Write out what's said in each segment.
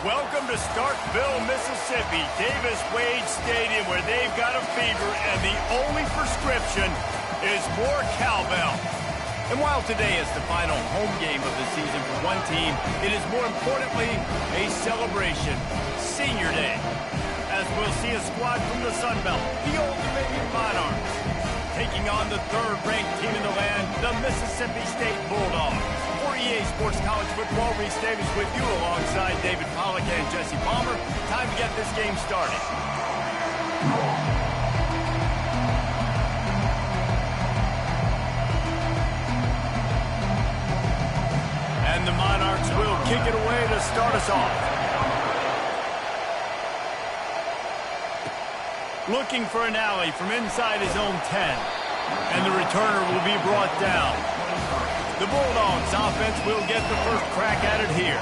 Welcome to Starkville, Mississippi, Davis-Wade Stadium, where they've got a fever, and the only prescription is more cowbell. And while today is the final home game of the season for one team, it is more importantly a celebration, Senior Day, as we'll see a squad from the Sun Belt, the Old Dominion Monarchs, taking on the third-ranked team in the land, the Mississippi State Bulldogs. For EA Sports College Football, Reese Davis with you alongside David Pollack and Jesse Palmer. Time to get this game started. And the Monarchs will kick it away to start us off. Looking for an alley from inside his own 10. And the returner will be brought down. The Bulldogs offense will get the first crack at it here.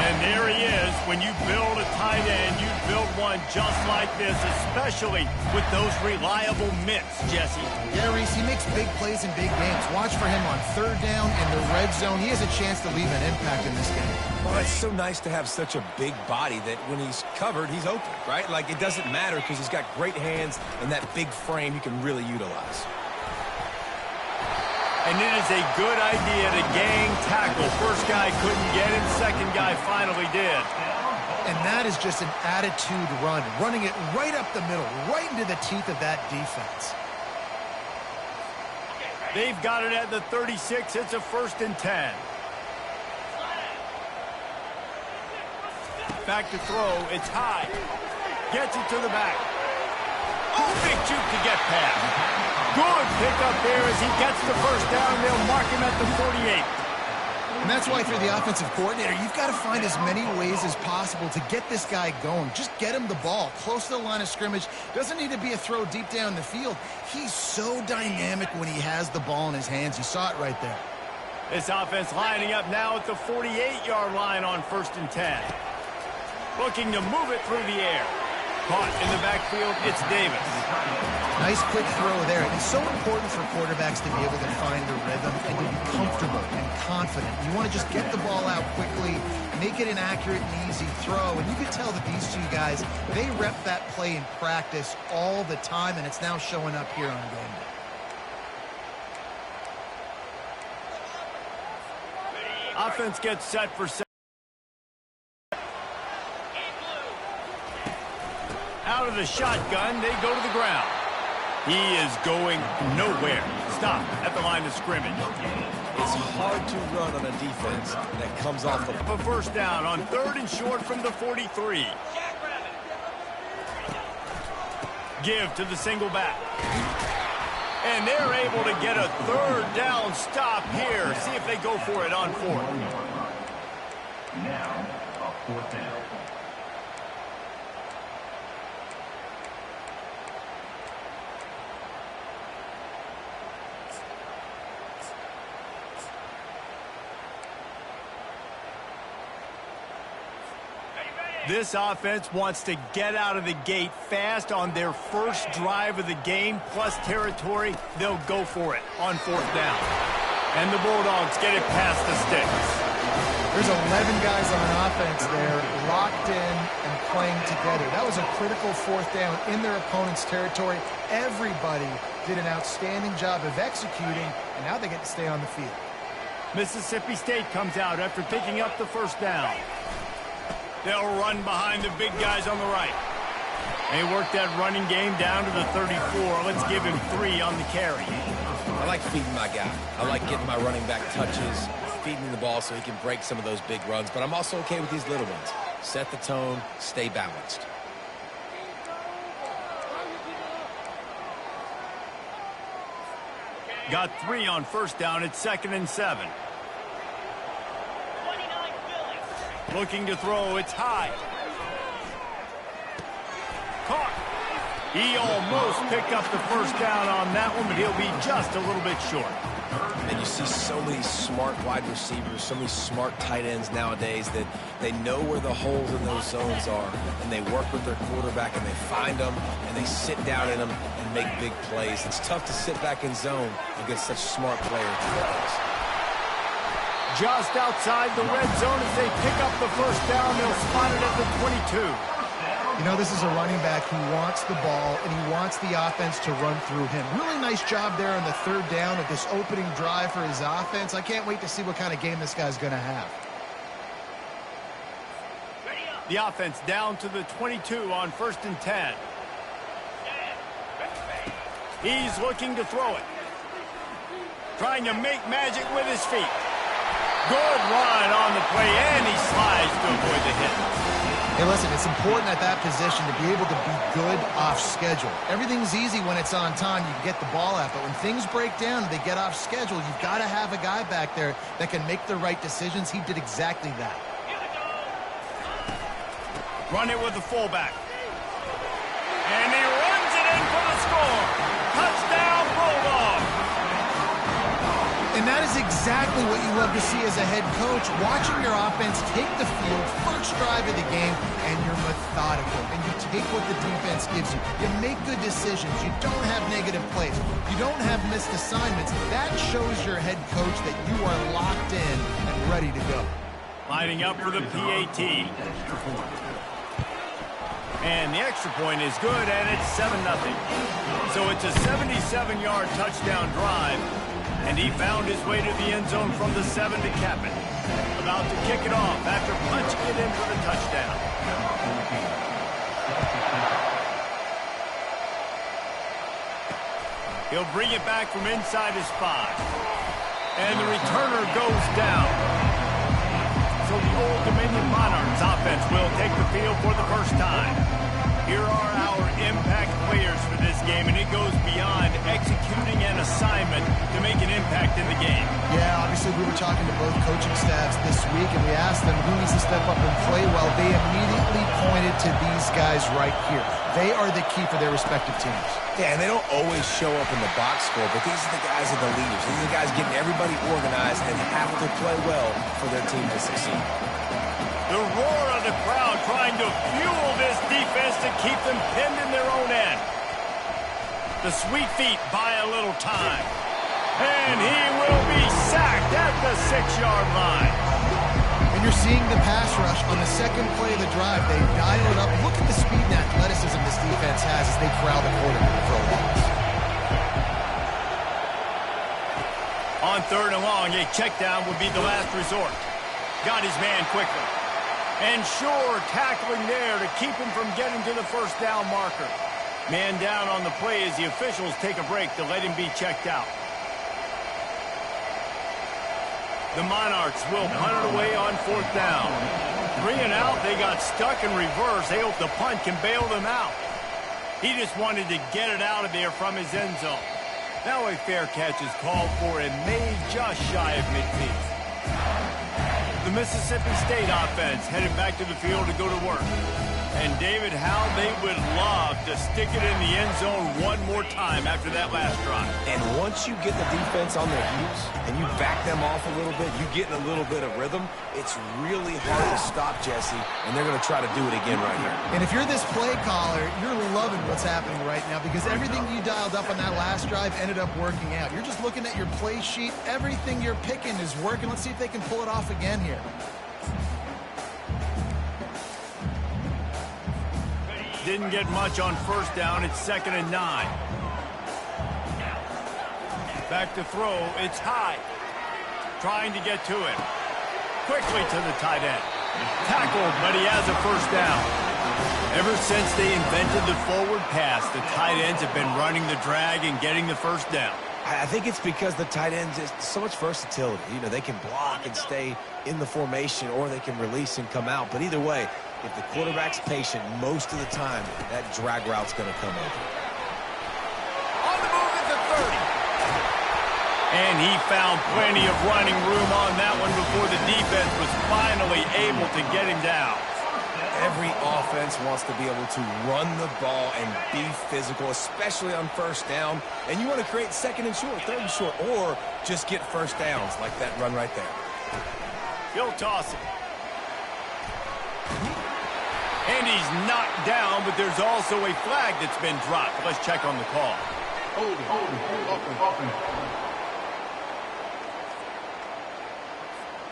And there he is. When you build a tight end, you build one just like this, especially with those reliable mitts, Jesse. Yeah, Reese, he makes big plays in big games. Watch for him on third down in the red zone. He has a chance to leave an impact in this game. Well, it's so nice to have such a big body that when he's covered, he's open, right? Like, it doesn't matter because he's got great hands and that big frame he can really utilize. And it is a good idea to gang tackle. First guy couldn't get him, second guy finally did. And that is just an attitude run, running it right up the middle, right into the teeth of that defense. They've got it at the 36. It's a 1st and 10. Back to throw. It's high. Gets it to the back. Oh, big juke to get past. Good pickup there as he gets the first down. They'll mark him at the 48. And that's why, through the offensive coordinator, you've got to find as many ways as possible to get this guy going. Just get him the ball close to the line of scrimmage. Doesn't need to be a throw deep down the field. He's so dynamic when he has the ball in his hands. You saw it right there. This offense lining up now at the 48-yard line on 1st and 10. Looking to move it through the air. Caught in the backfield, it's Davis. Nice quick throw there. It's so important for quarterbacks to be able to find the rhythm and to be comfortable and confident. You want to just get the ball out quickly, make it an accurate and easy throw. And you can tell that these two guys, they rep that play in practice all the time, and it's now showing up here on game day. Offense gets set for set. Out of the shotgun, they go to the ground. He is going nowhere. Stop at the line of scrimmage. It's hard to run on a defense that comes off of a first down on 3rd and short from the 43. Give to the single back. And they're able to get a 3rd down stop here. See if they go for it on 4th. Now, a 4th down. This offense wants to get out of the gate fast on their first drive of the game, plus territory. They'll go for it on 4th down. And the Bulldogs get it past the sticks. There's 11 guys on offense there, locked in and playing together. That was a critical 4th down in their opponent's territory. Everybody did an outstanding job of executing, and now they get to stay on the field. Mississippi State comes out after picking up the first down. They'll run behind the big guys on the right. They work that running game down to the 34. Let's give him 3 on the carry. I like feeding my guy. I like getting my running back touches, feeding the ball so he can break some of those big runs. But I'm also okay with these little ones. Set the tone, stay balanced. Got 3 on first down. It's 2nd and 7. Looking to throw, it's high. Caught. He almost picked up the first down on that one, but he'll be just a little bit short. And you see so many smart wide receivers, so many smart tight ends nowadays that they know where the holes in those zones are, and they work with their quarterback, and they find them, and they sit down in them and make big plays. It's tough to sit back in zone against such smart players. Just outside the red zone as they pick up the first down. They'll spot it at the 22. You know, this is a running back who wants the ball, and he wants the offense to run through him. Really nice job there on the third down of this opening drive for his offense. I can't wait to see what kind of game this guy's going to have. The offense down to the 22 on 1st and 10. He's looking to throw it. Trying to make magic with his feet. Good run on the play, and he slides to avoid the hit. Hey, listen, it's important at that position to be able to be good off schedule. Everything's easy when it's on time. You can get the ball out, but when things break down and they get off schedule, you've got to have a guy back there that can make the right decisions. He did exactly that. Run it with the fullback. And he runs it in for the score. Touchdown, Bulldogs. And that is exactly what you love to see as a head coach, watching your offense take the field, first drive of the game, and you're methodical, and you take what the defense gives you. You make good decisions. You don't have negative plays. You don't have missed assignments. That shows your head coach that you are locked in and ready to go. Lining up for the PAT. And the extra point is good, and it's 7-0. So it's a 77-yard touchdown drive. And he found his way to the end zone from the 7 to cap it. About to kick it off after punching it in for the touchdown. He'll bring it back from inside his 5. And the returner goes down. So the Old Dominion Monarchs offense will take the field for the first time. Here are our impact players for this game, and it goes beyond executing an assignment to make an impact in the game. Yeah, obviously we were talking to both coaching staffs this week, and we asked them who needs to step up and play well. They immediately pointed to these guys right here. They are the key for their respective teams. Yeah, and they don't always show up in the box score, but these are the guys that are the leaders. These are the guys getting everybody organized and have to play well for their team to succeed. The roar of the crowd trying to fuel this defense to keep them pinned in their own end. The sweet feet buy a little time. And he will be sacked at the 6-yard line. And you're seeing the pass rush on the second play of the drive. They dial it up. Look at the speed and athleticism this defense has as they corral the quarterback for a loss. On 3rd and long, a check down would be the last resort. Got his man quickly. And sure, tackling there to keep him from getting to the first down marker. Man down on the play as the officials take a break to let him be checked out. The Monarchs will punt it away on 4th down. 3 and out, they got stuck in reverse. They hope the punt can bail them out. He just wanted to get it out of there from his end zone. Now a fair catch is called for and made just shy of midfield. The Mississippi State offense headed back to the field to go to work. And David, how they would love to stick it in the end zone one more time after that last drive. And once you get the defense on their heels and you back them off a little bit, you get in a little bit of rhythm, it's really hard to stop, Jesse, and they're going to try to do it again right here. And if you're this play caller, you're loving what's happening right now because everything you dialed up on that last drive ended up working out. You're just looking at your play sheet. Everything you're picking is working. Let's see if they can pull it off again here. Didn't get much on 1st down. It's 2nd and 9. Back to throw. It's high. Trying to get to it. Quickly to the tight end. Tackled, but he has a first down. Ever since they invented the forward pass, the tight ends have been running the drag and getting the first down. I think it's because the tight ends is so much versatility. You know, they can block and stay in the formation, or they can release and come out. But either way, if the quarterback's patient, most of the time, that drag route's going to come over. On the move at the 30. And he found plenty of running room on that one before the defense was finally able to get him down. Every offense wants to be able to run the ball and be physical, especially on 1st down. And you want to create 2nd and short, 3rd and short, or just get first downs like that run right there. He'll toss it. And he's knocked down, but there's also a flag that's been dropped. Let's check on the call.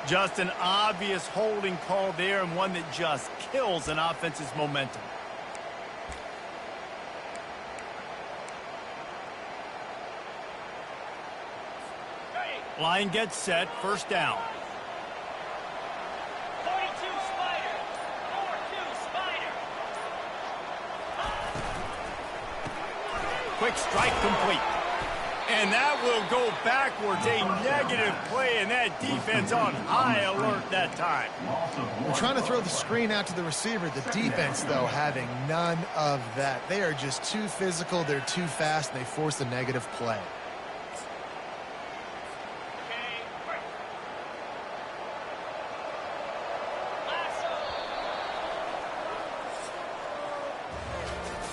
Just an obvious holding call there, and one that just kills an offense's momentum. Line gets set, first down. 42 Spider. 4-2 Spider. Quick strike complete. And that will go backwards. A negative play, and that defense on high alert that time. We're trying to throw the screen out to the receiver. The defense, though, having none of that. They are just too physical. They're too fast, and they force a negative play.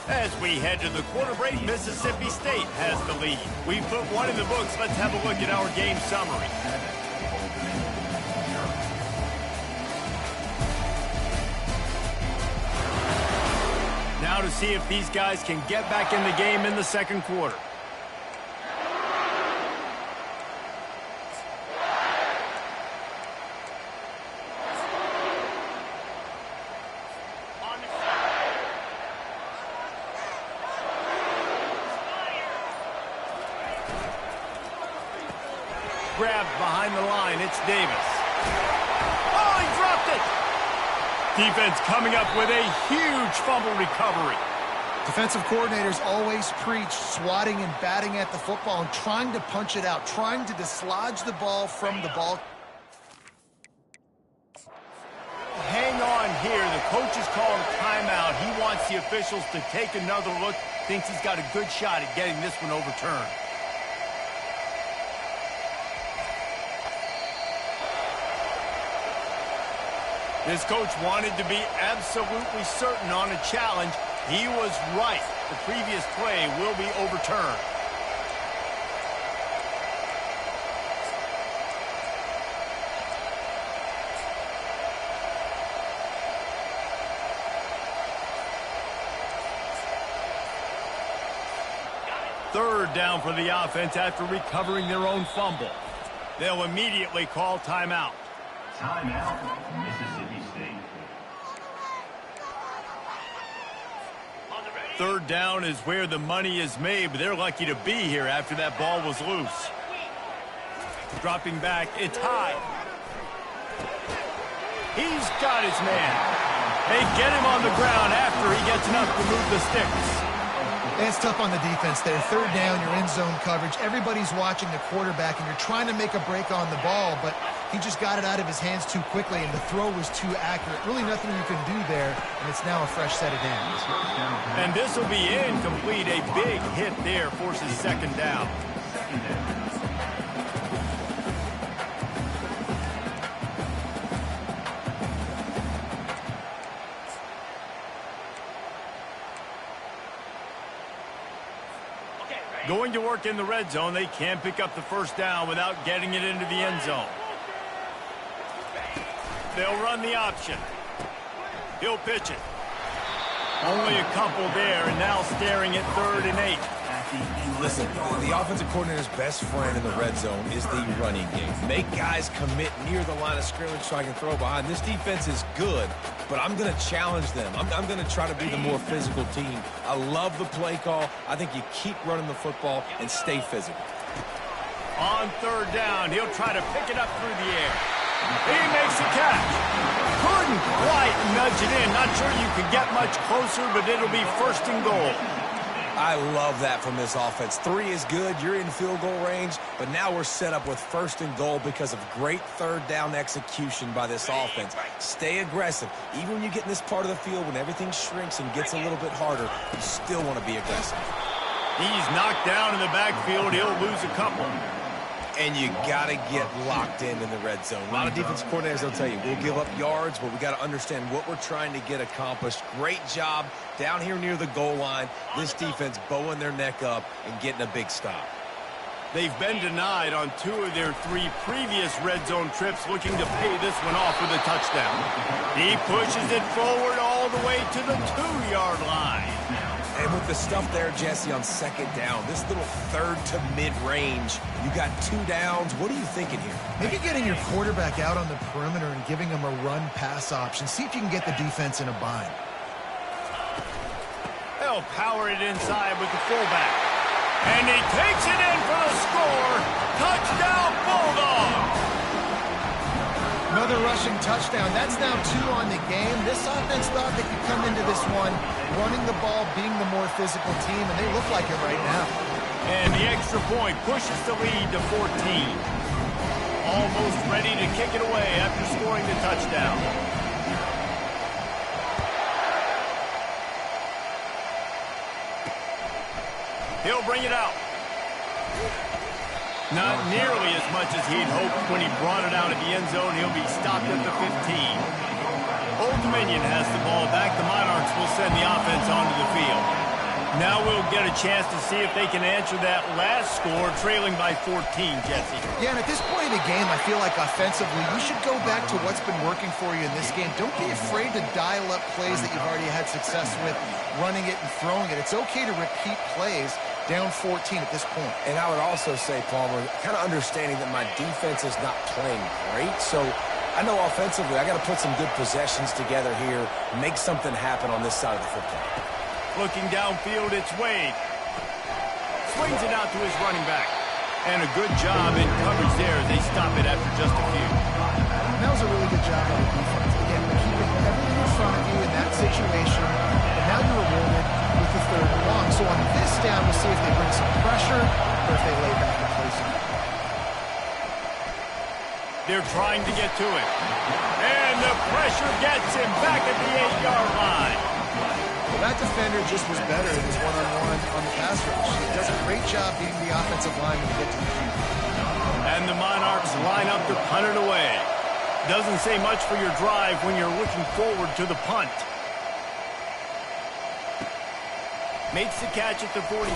As we head to the quarter break, Mississippi State has the lead. We put one in the books. Let's have a look at our game summary. Now to see if these guys can get back in the game in the second quarter. Grabbed behind the line, it's Davis. Oh, he dropped it! Defense coming up with a huge fumble recovery. Defensive coordinators always preach swatting and batting at the football and trying to punch it out, trying to dislodge the ball from the ball. Hang on here. The coach is calling timeout. He wants the officials to take another look. Thinks he's got a good shot at getting this one overturned. This coach wanted to be absolutely certain on a challenge. He was right. The previous play will be overturned. Third down for the offense after recovering their own fumble. They'll immediately call timeout. Timeout, Mississippi State. Third down is where the money is made, but they're lucky to be here after that ball was loose. Dropping back, it's high. He's got his man. They get him on the ground after he gets enough to move the sticks. It's tough on the defense there. Third down, you're in zone coverage. Everybody's watching the quarterback, and you're trying to make a break on the ball, but he just got it out of his hands too quickly, and the throw was too accurate. Really nothing you can do there, and it's now a fresh set of downs. And this will be incomplete. A big hit there forces second down. Going to work in the red zone, they can't pick up the first down without getting it into the end zone. They'll run the option. He'll pitch it. Only a couple there, and now staring at 3rd and 8. Listen, the offensive coordinator's best friend in the red zone is the running game. Make guys commit near the line of scrimmage so I can throw behind. This defense is good, but I'm going to challenge them. I'm going to try to be the more physical team. I love the play call. I think you keep running the football and stay physical. On 3rd down, he'll try to pick it up through the air. He makes the catch. Couldn't quite nudge it in. Not sure you could get much closer, but it'll be 1st and goal. I love that from this offense. 3 is good. You're in field goal range, but now we're set up with 1st and goal because of great 3rd down execution by this offense. Stay aggressive. Even when you get in this part of the field, when everything shrinks and gets a little bit harder, you still want to be aggressive. He's knocked down in the backfield. He'll lose a couple. And you got to get locked in the red zone. A lot of defensive coordinators, they'll tell you, we'll give up yards, but we got to understand what we're trying to get accomplished. Great job down here near the goal line. This defense bowing their neck up and getting a big stop. They've been denied on 2 of their 3 previous red zone trips, looking to pay this one off with a touchdown. He pushes it forward all the way to the 2-yard line. And with the stuff there, Jesse, on second down, this little third to mid-range, you got 2 downs. What are you thinking here? Maybe getting your quarterback out on the perimeter and giving him a run-pass option. See if you can get the defense in a bind. They'll power it inside with the fullback. And he takes it in for the score. Touchdown, Bulldogs! Another rushing touchdown. That's now 2 on the game. This offense thought they could come into this one running the ball, being the more physical team, and they look like it right now. And the extra point pushes the lead to 14. Almost ready to kick it away after scoring the touchdown. He'll bring it out. Not nearly as much as he'd hoped when he brought it out of the end zone. He'll be stopped at the 15. Old Dominion has the ball back. The Monarchs will send the offense onto the field. Now we'll get a chance to see if they can answer that last score, trailing by 14, Jesse. Yeah, and at this point in the game, I feel like offensively, you should go back to what's been working for you in this game. Don't be afraid to dial up plays that you've already had success with, running it and throwing it. It's okay to repeat plays down 14 at this point. And I would also say, Palmer, kind of understanding that my defense is not playing great, so I know offensively I got to put some good possessions together here, make something happen on this side of the football. Looking downfield, it's Wade. Swings it out to his running back. And a good job in coverage there. They stop it after just a few. That was a really good job on the defense. Again, keeping everything in front of you in that situation. And now you're rewarded with the 3rd and long. So on this down, we'll see if they bring some pressure or if they lay back and play some. They're trying to get to it. And the pressure gets him back at the 8-yard line. Well, that defender just was better in his one-on-one on the pass rush. He does a great job being the offensive lineman to get to the QB. And the Monarchs line up to punt it away. Doesn't say much for your drive when you're looking forward to the punt. Makes the catch at the 45.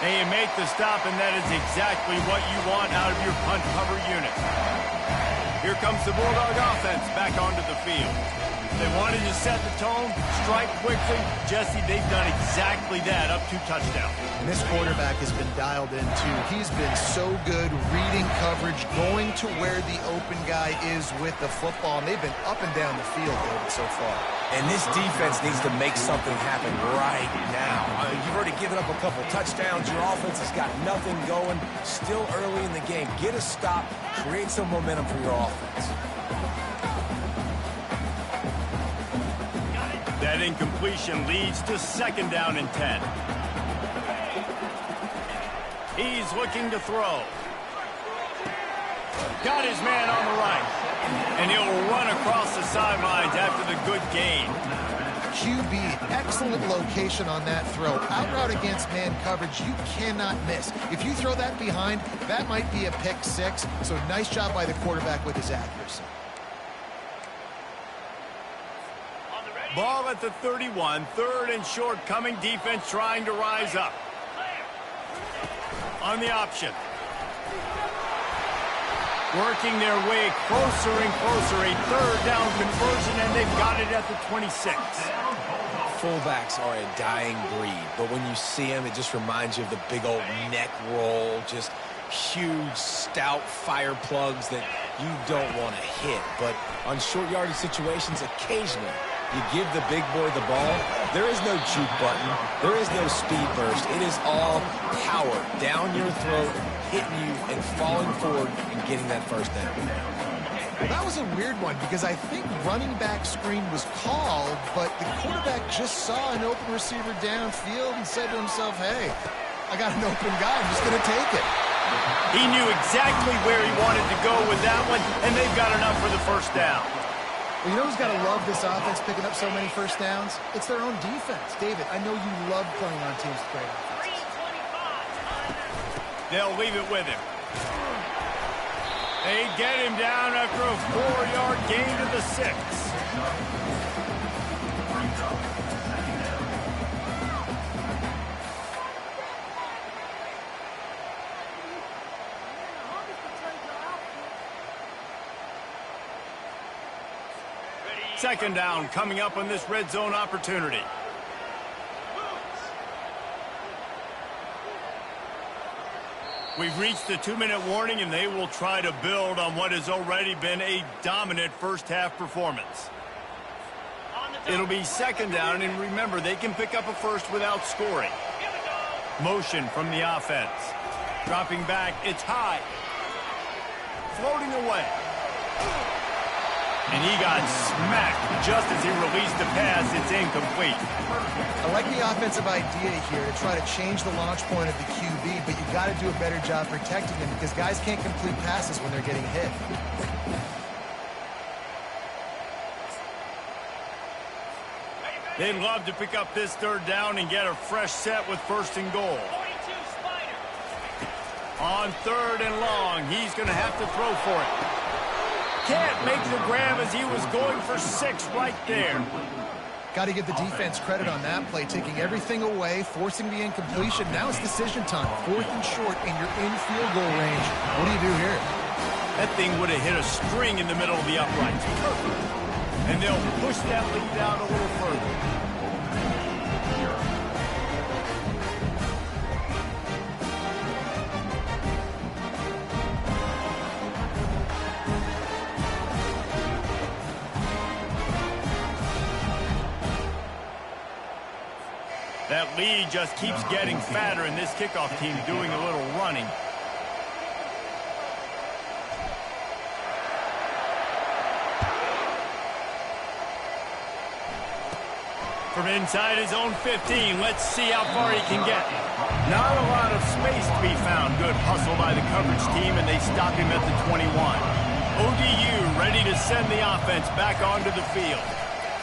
They make the stop, and that is exactly what you want out of your punt cover unit. Here comes the Bulldog offense back onto the field. They wanted to set the tone, strike quickly. Jesse, they've done exactly that, up 2 touchdowns. And this quarterback has been dialed in, too. He's been so good reading coverage, going to where the open guy is with the football. And they've been up and down the field, David, so far. And this defense needs to make something happen right now. You've already given up a couple touchdowns. Your offense has got nothing going. Still early in the game. Get a stop. Create some momentum for your offense. That incompletion leads to 2nd down and 10. He's looking to throw. Got his man on the right. And he'll run across the sidelines after the good gain. QB, excellent location on that throw. Out route against man coverage, you cannot miss. If you throw that behind, that might be a pick 6. So nice job by the quarterback with his accuracy. Ball at the 31, 3rd and short coming, defense trying to rise up. On the option. Working their way closer and closer, a 3rd down conversion, and they've got it at the 26. Fullbacks are a dying breed, but when you see them, it just reminds you of the big old neck roll, just huge, stout fire plugs that you don't want to hit. But on short yardage situations, occasionally, you give the big boy the ball, there is no juke button, there is no speed burst. It is all power down your throat, hitting you and falling forward and getting that 1st down. Well, that was a weird one because I think running back screen was called, but the quarterback just saw an open receiver downfield and said to himself, hey, I got an open guy, I'm just going to take it. He knew exactly where he wanted to go with that one, and they've got enough for the 1st down. Well, you know who's got to love this offense picking up so many 1st downs? It's their own defense. David, I know you love playing on teams with great offenses. They'll leave it with him. They get him down after a 4-yard gain to the 6. Second down coming up on this red zone opportunity. We've reached the 2-minute warning, and they will try to build on what has already been a dominant first-half performance. It'll be second down, and remember, they can pick up a first without scoring. Motion from the offense. Dropping back, it's high. Floating away. And he got smacked just as he released the pass. It's incomplete. I like the offensive idea here to try to change the launch point of the QB, but you got to do a better job protecting him because guys can't complete passes when they're getting hit. They'd love to pick up this third down and get a fresh set with first and goal. 42 Spider. On third and long, he's going to have to throw for it. Can't make the grab as he was going for 6 right there. Got to give the defense credit on that play, taking everything away, forcing the incompletion. Now it's decision time. 4th and short, and you're in field goal range. What do you do here? That thing would have hit a string in the middle of the uprights. And they'll push that lead out a little further. That lead just keeps getting fatter, and this kickoff team doing a little running. From inside his own 15, let's see how far he can get. Not a lot of space to be found. Good hustle by the coverage team, and they stop him at the 21. ODU ready to send the offense back onto the field.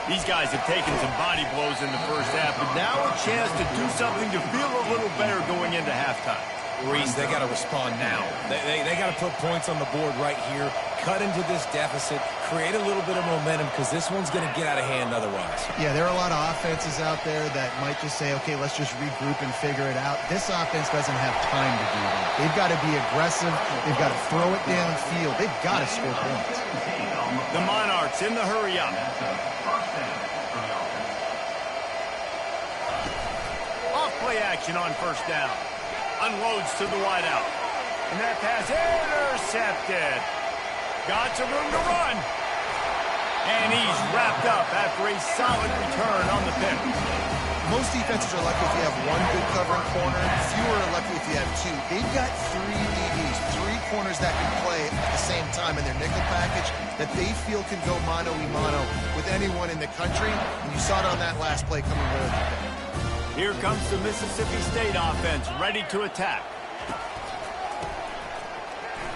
These guys have taken some body blows in the first half, but now a chance to do something to feel a little better going into halftime. Reese, they got to respond now. They got to put points on the board right here, cut into this deficit, create a little bit of momentum because this one's going to get out of hand otherwise. Yeah, there are a lot of offenses out there that might just say, okay, let's just regroup and figure it out. This offense doesn't have time to do that. They've got to be aggressive. They've got to throw it downfield. They've got to score points. The Monarchs in the hurry up. Off play action on first down. Unloads to the wideout. And that pass intercepted. Got some room to run. And he's wrapped up after a solid return on the pick. Most defenses are lucky if you have one good covering corner. Fewer are lucky if you have 2. They've got 3 DBs, 3 corners that can play at the same time in their nickel package that they feel can go mano-a-mano with anyone in the country. And you saw it on that last play coming over the pick. Here comes the Mississippi State offense, ready to attack.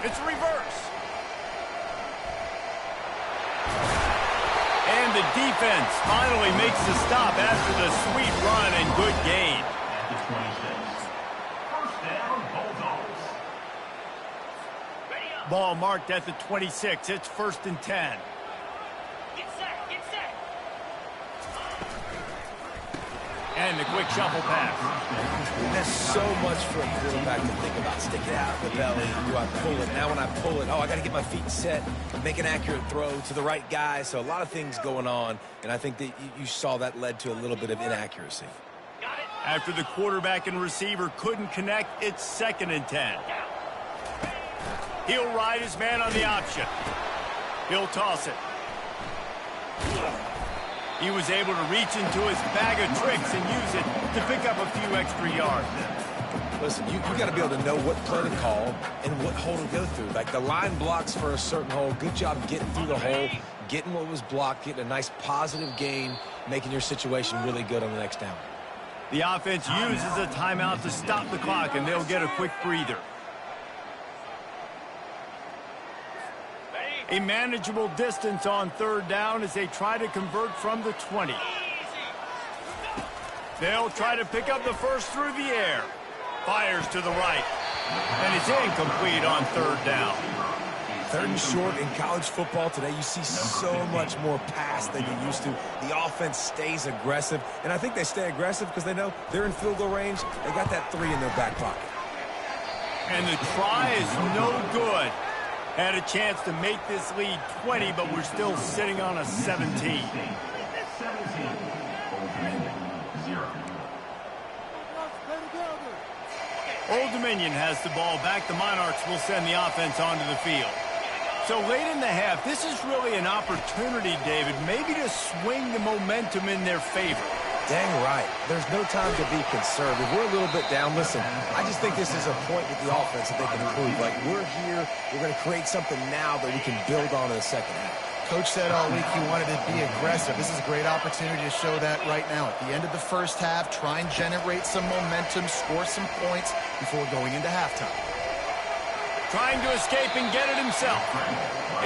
It's reverse. And the defense finally makes the stop after the sweet run and good gain. At the 26. First down, Bulldogs. Ready up. Ball marked at the 26. It's 1st and 10. Get set. Get set. And the quick shuffle pass. That's so much for a quarterback to think about. Stick it out of the belly. Do I pull it? Now when I pull it, I got to get my feet set, make an accurate throw to the right guy. So a lot of things going on, and I think that you saw that led to a little bit of inaccuracy. Got it. After the quarterback and receiver couldn't connect, it's 2nd and 10. He'll ride his man on the option. He'll toss it. He was able to reach into his bag of tricks and use it to pick up a few extra yards. Listen, you got to be able to know what play to call and what hole to go through. Like the line blocks for a certain hole. Good job getting through the hole, getting what was blocked, getting a nice positive gain, making your situation really good on the next down. The offense uses a timeout to stop the clock, and they'll get a quick breather. A manageable distance on 3rd down as they try to convert from the 20. They'll try to pick up the first through the air. Fires to the right. And it's incomplete on 3rd down. 3rd and short in college football today, you see so much more pass than you used to. The offense stays aggressive, and I think they stay aggressive because they know they're in field goal range. They got that 3 in their back pocket. And the try is no good. Had a chance to make this lead 20, but we're still sitting on a 17. 17. Old man, 0. Old Dominion has the ball back. The Monarchs will send the offense onto the field. So late in the half, this is really an opportunity, David, maybe to swing the momentum in their favor. Dang right. There's no time to be concerned. If we're a little bit down, listen, I just think this is a point with the offense that they can improve. Like, we're here, we're going to create something now that we can build on in the second half. Coach said all week he wanted to be aggressive. This is a great opportunity to show that right now. At the end of the first half, try and generate some momentum, score some points before going into halftime. Trying to escape and get it himself.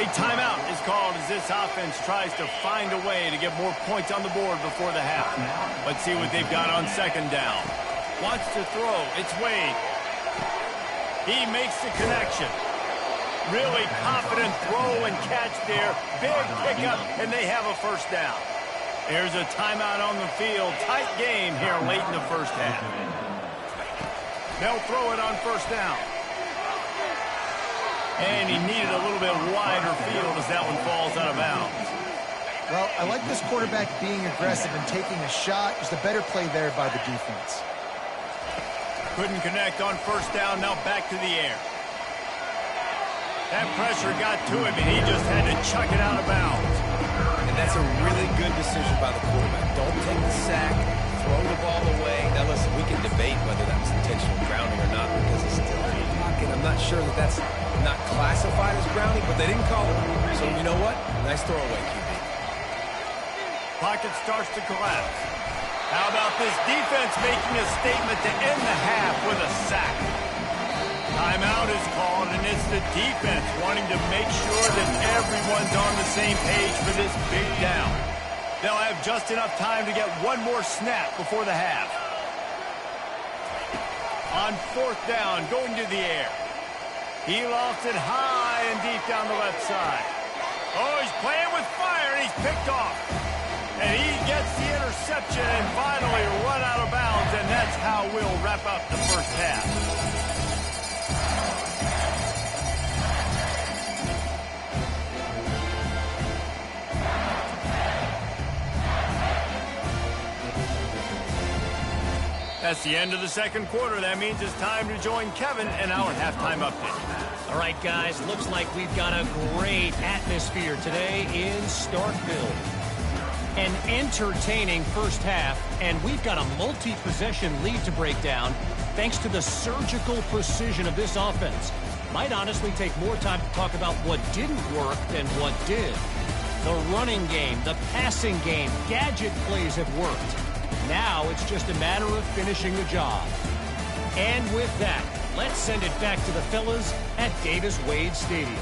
A timeout is called as this offense tries to find a way to get more points on the board before the half. Let's see what they've got on second down. Wants to throw. It's Wade. He makes the connection. Really confident throw and catch there. Big pickup, and they have a first down. There's a timeout on the field. Tight game here late in the first half. They'll throw it on first down. And he needed a little bit wider field as that one falls out of bounds. Well, I like this quarterback being aggressive and taking a shot. Just a better play there by the defense. Couldn't connect on first down. Now back to the air. That pressure got to him, and he just had to chuck it out of bounds. And that's a really good decision by the quarterback. Don't take the sack, throw the ball away. Now, listen, we can debate whether that was intentional grounding or not because it's still in the pocket. I'm not sure that that's not classified as grounding, but they didn't call it. So, you know what? Nice throwaway, QB. Pocket starts to collapse. How about this defense making a statement to end the half with a sack? Timeout is called, and it's the defense wanting to make sure that everyone's on the same page for this big down. They'll have just enough time to get one more snap before the half. On fourth down, going to the air. He lofts it high and deep down the left side. Oh, he's playing with fire, and he's picked off. And he gets the interception and finally run out of bounds, and that's how we'll wrap up the first half. That's the end of the second quarter. That means it's time to join Kevin and our halftime update. All right, guys, looks like we've got a great atmosphere today in Starkville. An entertaining first half, and we've got a multi-possession lead to break down thanks to the surgical precision of this offense. Might honestly take more time to talk about what didn't work than what did. The running game, the passing game, gadget plays have worked. Now it's just a matter of finishing the job. And with that, let's send it back to the fellas at Davis-Wade Stadium.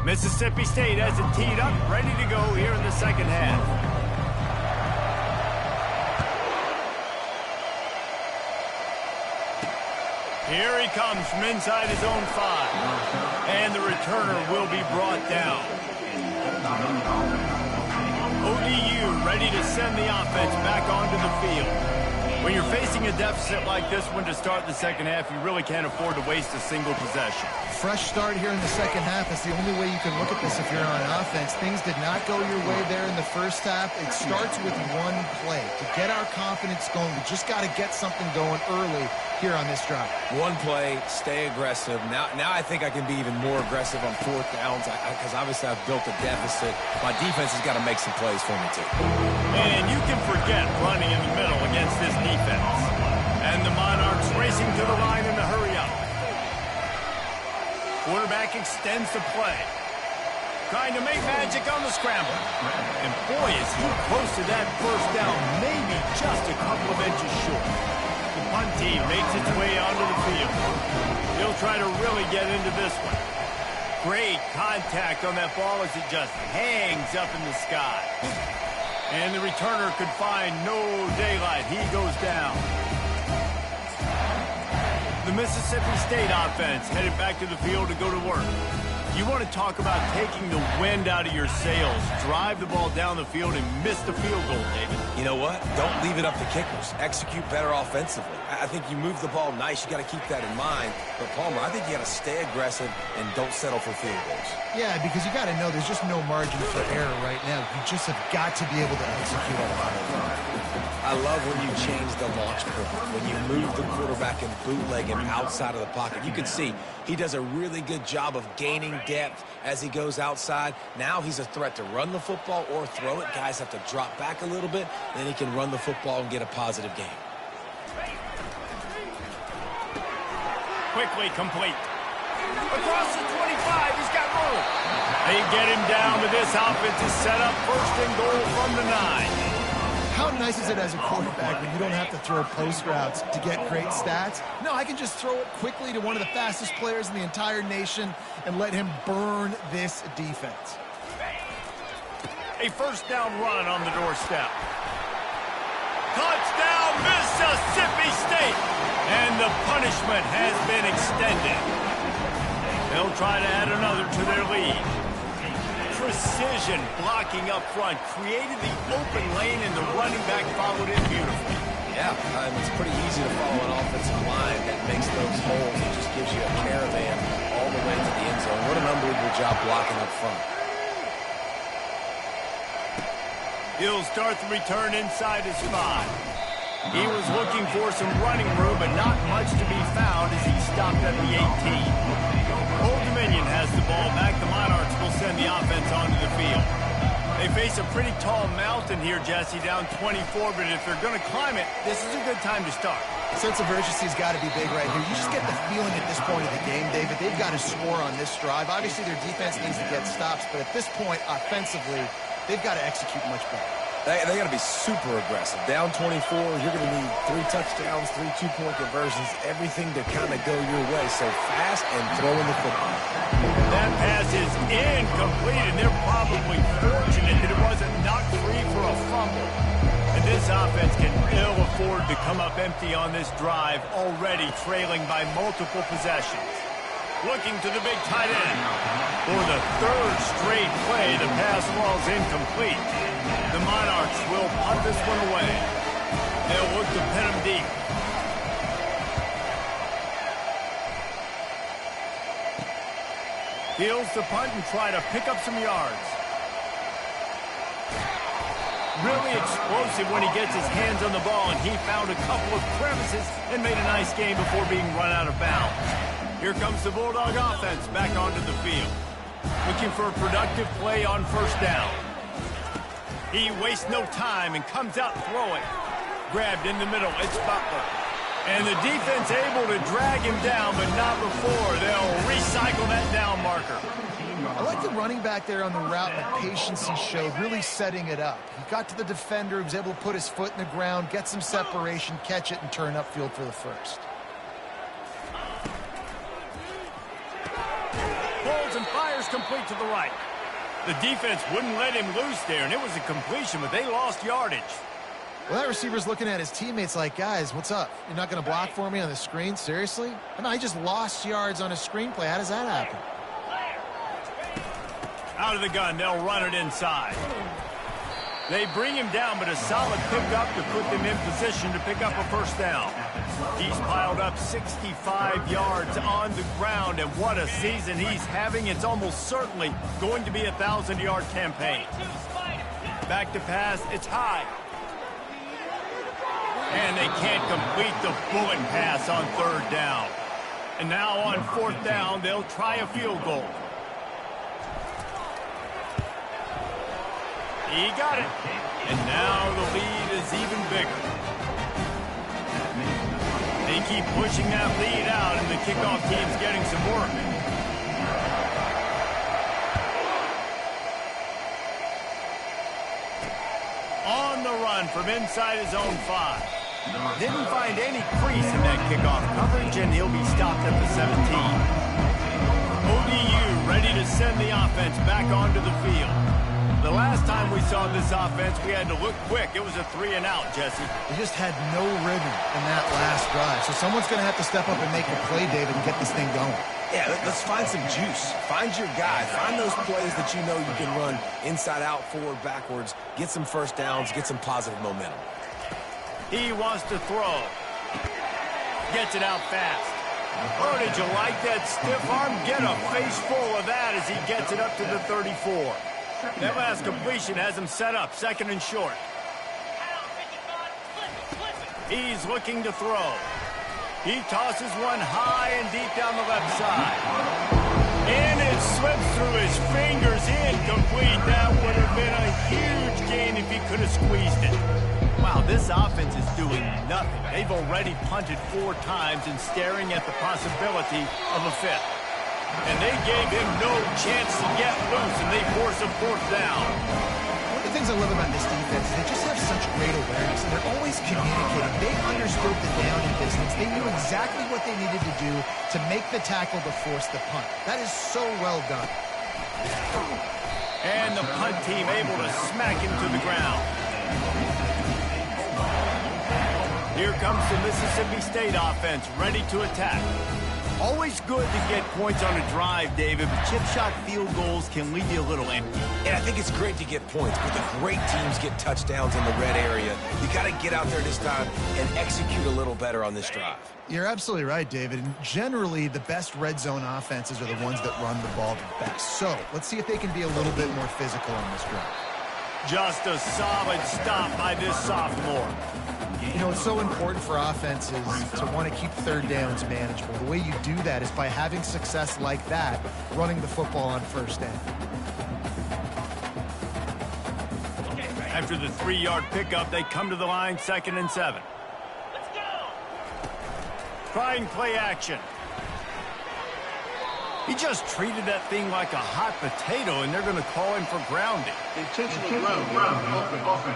Mississippi State has it teed up, ready to go here in the second half. Here he comes from inside his own 5. And the returner will be brought down. ODU ready to send the offense back onto the field. When you're facing a deficit like this one to start the second half, you really can't afford to waste a single possession. Fresh start here in the second half. That's the only way you can look at this if you're on offense. Things did not go your way there in the first half. It starts with one play. To get our confidence going, we just got to get something going early here on this drive. One play, stay aggressive. Now I think I can be even more aggressive on fourth downs because obviously I've built a deficit. My defense has got to make some plays for me too. And you can forget running in the middle against this defense. And the Monarchs racing to the line in the hurry up. Quarterback extends the play. Trying to make magic on the scramble. And boy, is he close to that first down, maybe just a couple of inches short. The punt team makes its way onto the field. He'll try to really get into this one. Great contact on that ball as it just hangs up in the sky. And the returner could find no daylight. He goes down. The Mississippi State offense headed back to the field to go to work. You want to talk about taking the wind out of your sails. Drive the ball down the field and miss the field goal, David. You know what? Don't leave it up to kickers. Execute better offensively. I think you move the ball nice. You got to keep that in mind. But, Palmer, I think you got to stay aggressive and don't settle for field goals. Yeah, because you got to know there's just no margin for error right now. You just have got to be able to execute a lot of it. I love when you change the launch point, when you move the quarterback and bootleg him outside of the pocket. You can see he does a really good job of gaining depth as he goes outside. Now he's a threat to run the football or throw it. Guys have to drop back a little bit, then he can run the football and get a positive gain. Quickly complete. Across the 25, he's got room. They get him down, but this offense is set up first and goal from the 9. How nice is it as a quarterback when you don't have to throw post routes to get great stats? No, I can just throw it quickly to one of the fastest players in the entire nation and let him burn this defense. A first down run on the doorstep. Touchdown, Mississippi State! And the punishment has been extended. They'll try to add another to their lead. Precision blocking up front created the open lane, and the running back followed it beautifully. Yeah, it's pretty easy to follow an offensive line that makes those holes. It just gives you a caravan all the way to the end zone. What an unbelievable job blocking up front. He'll start the return inside his 5. He was looking for some running room, but not much to be found as he stopped at the 18. Old Dominion has the ball back. The Monarchs will send the offense onto the field. They face a pretty tall mountain here, Jesse, down 24, but if they're going to climb it, this is a good time to start. Sense of urgency's got to be big right here. You just get the feeling at this point of the game, David, they've got to score on this drive. Obviously, their defense needs to get stops, but at this point, offensively, they've got to execute much better. They got to be super aggressive. Down 24, you're going to need 3 touchdowns, 3 two-point conversions, everything to kind of go your way. So fast and throwing the football. That pass is incomplete, and they're probably fortunate that it wasn't knocked free for a fumble. And this offense can ill afford to come up empty on this drive, already trailing by multiple possessions. Looking to the big tight end. For the 3rd straight play, the pass falls incomplete. The Monarchs will punt this one away. They'll look to pin him deep. Heels the punt and try to pick up some yards. Really explosive when he gets his hands on the ball, and he found a couple of crevices and made a nice game before being run out of bounds. Here comes the Bulldog offense back onto the field. Looking for a productive play on first down. He wastes no time and comes out throwing. Grabbed in the middle, it's Butler. And the defense able to drag him down, but not before. They'll recycle that down marker. I like the running back there on the route and the patience he showed, really setting it up. He got to the defender, he was able to put his foot in the ground, get some separation, catch it, and turn upfield for the first. Pulls and fires fires complete to the right. The defense wouldn't let him loose there, and it was a completion, but they lost yardage. Well, that receiver's looking at his teammates like, guys, what's up? You're not going to block for me on the screen? Seriously? And I just lost yards on a screenplay. How does that happen? Out of the gun, they'll run it inside. They bring him down, but a solid pickup to put them in position to pick up a first down. He's piled up 65 yards on the ground, and what a season he's having. It's almost certainly going to be a 1,000-yard campaign. Back to pass, it's high. And they can't complete the bullet pass on third down. And now on fourth down, they'll try a field goal. He got it. And now the lead is even bigger. They keep pushing that lead out, and the kickoff team's getting some work. On the run from inside his own 5. Didn't find any crease in that kickoff coverage, and he'll be stopped at the 17. ODU ready to send the offense back onto the field. The last time we saw this offense, we had to look quick. It was a 3-and-out, Jesse. They just had no rhythm in that last drive. So someone's going to have to step up and make a play, David, and get this thing going. Yeah, let's find some juice. Find your guy. Find those plays that you know you can run inside out, forward, backwards. Get some first downs. Get some positive momentum. He wants to throw. Gets it out fast. Oh, did you like that stiff arm? Get a face full of that as he gets it up to the 34. That last completion has him set up, 2nd and short. He's looking to throw. He tosses one high and deep down the left side. And it slips through his fingers, incomplete. That would have been a huge gain if he could have squeezed it. Wow, this offense is doing nothing. They've already punted 4 times and staring at the possibility of a 5th. And they gave him no chance to get loose, and they force a 4th down. One of the things I love about this defense is they just have such great awareness, and they're always communicating. They understood the down in business. They knew exactly what they needed to do to make the tackle to force the punt. That is so well done. And the punt team able to smack him to the ground. Here comes the Mississippi State offense, ready to attack. Always good to get points on a drive, David, but chip shot field goals can leave you a little empty. And I think it's great to get points, but the great teams get touchdowns in the red area. You got to get out there this time and execute a little better on this drive. You're absolutely right, David. And generally, the best red zone offenses are the ones that run the ball the best. So let's see if they can be a little bit more physical on this drive. Just a solid stop by this sophomore. You know, it's so important for offenses to want to keep third downs manageable. The way you do that is by having success like that, running the football on first down. After the 3-yard pickup, they come to the line, 2nd and 7. Let's go! Trying play action. He just treated that thing like a hot potato, and they're going to call him for grounding. Intentional grounding.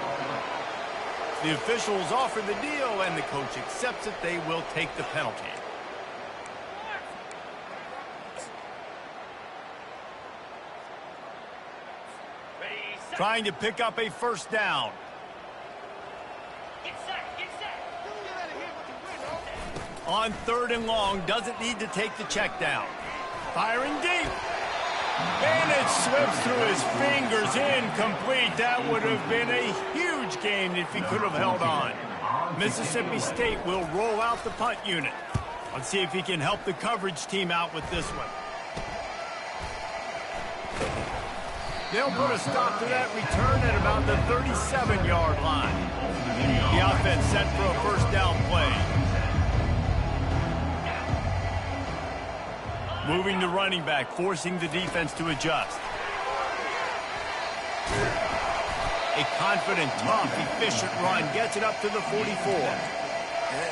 The officials offer the deal, and the coach accepts it. They will take the penalty. Trying to pick up a first down. Get set! Get set! On 3rd and long, doesn't need to take the check down. Firing deep. And it slips through his fingers, incomplete. That would have been a huge gain if he could have held on. Mississippi State will roll out the punt unit. Let's see if he can help the coverage team out with this one. They'll put a stop to that return at about the 37-yard line. The offense set for a first down play. Moving the running back, forcing the defense to adjust. A confident, tough, efficient run gets it up to the 44.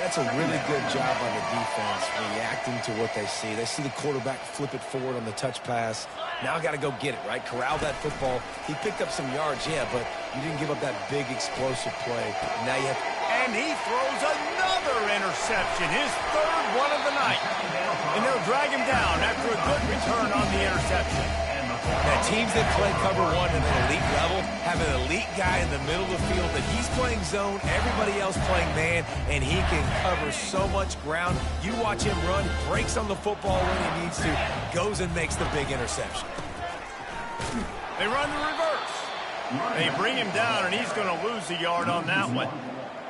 That's a really good job on the defense, reacting to what they see. They see the quarterback flip it forward on the touch pass. Now I got to go get it, right? Corral that football. He picked up some yards, yeah, but you didn't give up that big explosive play. Now you have to... And he throws another interception, his 3rd one of the night. And they'll drag him down after a good return on the interception. Now, teams that play cover one at an elite level have an elite guy in the middle of the field that he's playing zone, everybody else playing man, and he can cover so much ground. You watch him run, breaks on the football when he needs to, goes and makes the big interception. They run the reverse. They bring him down, and he's going to lose a yard on that one.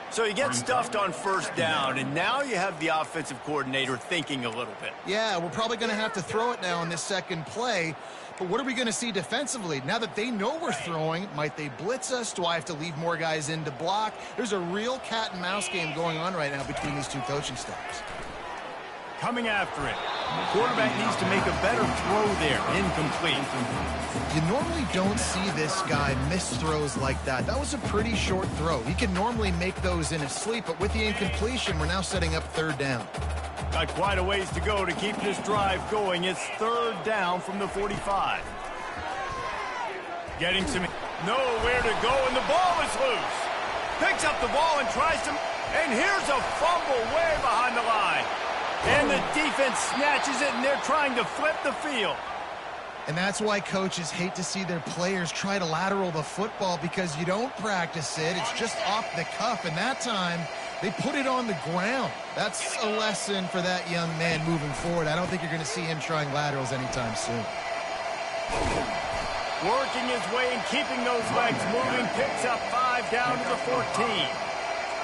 So you get stuffed on first down, and now you have the offensive coordinator thinking a little bit. Yeah, we're probably going to have to throw it now on this second play. But what are we going to see defensively? Now that they know we're throwing, might they blitz us? Do I have to leave more guys in to block? There's a real cat and mouse game going on right now between these two coaching staffs. Coming after it. Quarterback needs to make a better throw there. Incomplete. You normally don't see this guy miss throws like that. That was a pretty short throw. He can normally make those in his sleep, but with the incompletion, we're now setting up third down. Got quite a ways to go to keep this drive going. It's third down from the 45. Getting some nowhere to go, and the ball is loose. Picks up the ball and tries to... And here's a fumble way behind the line. And the defense snatches it, and they're trying to flip the field. And that's why coaches hate to see their players try to lateral the football, because you don't practice it. It's just off the cuff, and that time they put it on the ground. That's a lesson for that young man moving forward. I don't think you're going to see him trying laterals anytime soon. Working his way and keeping those legs moving, picks up 5 down to the 14.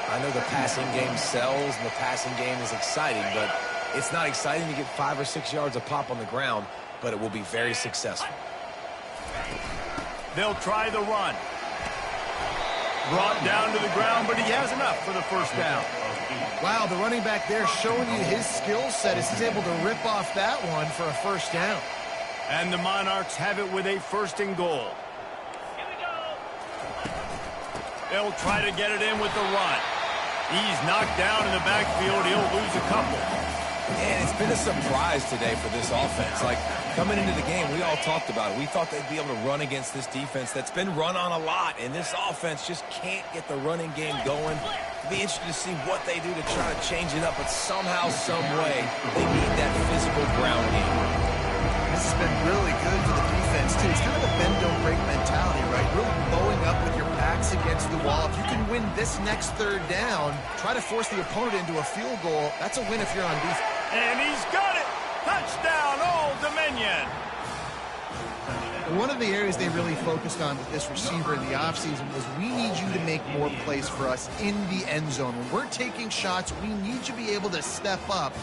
I know the passing game sells and the passing game is exciting, but it's not exciting to get 5 or 6 yards a pop on the ground, but it will be very successful. They'll try the run. Brought down to the ground, but he has enough for the first down. Wow, the running back there showing you his skill set as he's able to rip off that one for a first down. And the Monarchs have it with a first and goal. Here we go. They'll try to get it in with the run. He's knocked down in the backfield. He'll lose a couple. And it's been a surprise today for this offense. Like, coming into the game, we all talked about it. We thought they'd be able to run against this defense that's been run on a lot, and this offense just can't get the running game going. It'll be interesting to see what they do to try to change it up, but somehow, some way, they need that physical ground game. This has been really good for the defense, too. It's kind of a bend-don't-break mentality, right? Really bowing up with your backs against the wall. If you can win this next third down, try to force the opponent into a field goal. That's a win if you're on defense. And he's got it. Touchdown, Old Dominion. One of the areas they really focused on with this receiver in the offseason was, we need you to make more plays for us in the end zone. When we're taking shots, we need you to be able to step up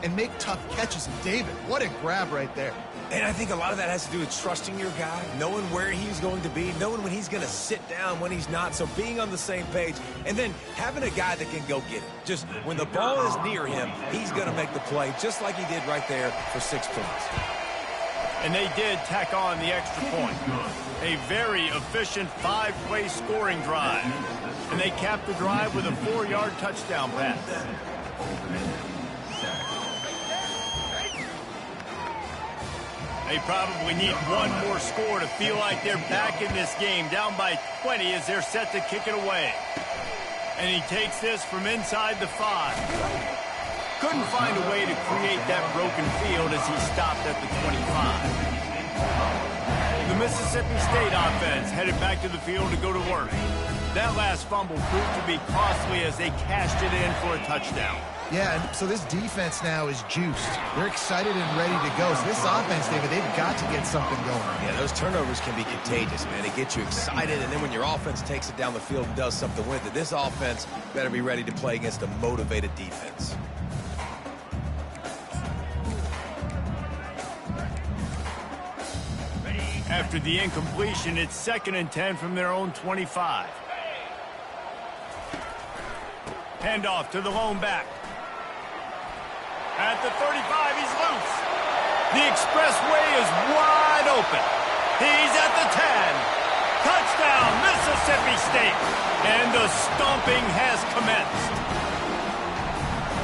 and make tough catches. And David, what a grab right there. And I think a lot of that has to do with trusting your guy, knowing where he's going to be, knowing when he's going to sit down, when he's not, so being on the same page, and then having a guy that can go get it. Just when the ball is near him, he's going to make the play, just like he did right there for 6 points. And they did tack on the extra point. A very efficient 5-play scoring drive. And they capped the drive with a 4-yard touchdown pass. They probably need one more score to feel like they're back in this game, down by 20 as they're set to kick it away. And he takes this from inside the 5. Couldn't find a way to create that broken field as he stopped at the 25. The Mississippi State offense headed back to the field to go to work. That last fumble proved to be costly as they cashed it in for a touchdown. Yeah, and so this defense now is juiced. They're excited and ready to go. So this offense, David, they've got to get something going. Yeah, those turnovers can be contagious, man. They get you excited, and then when your offense takes it down the field and does something with it, this offense better be ready to play against a motivated defense. After the incompletion, it's 2nd and 10 from their own 25. Handoff to the lone back. At the 35, he's loose. The expressway is wide open. He's at the 10. Touchdown, Mississippi State. And the stomping has commenced.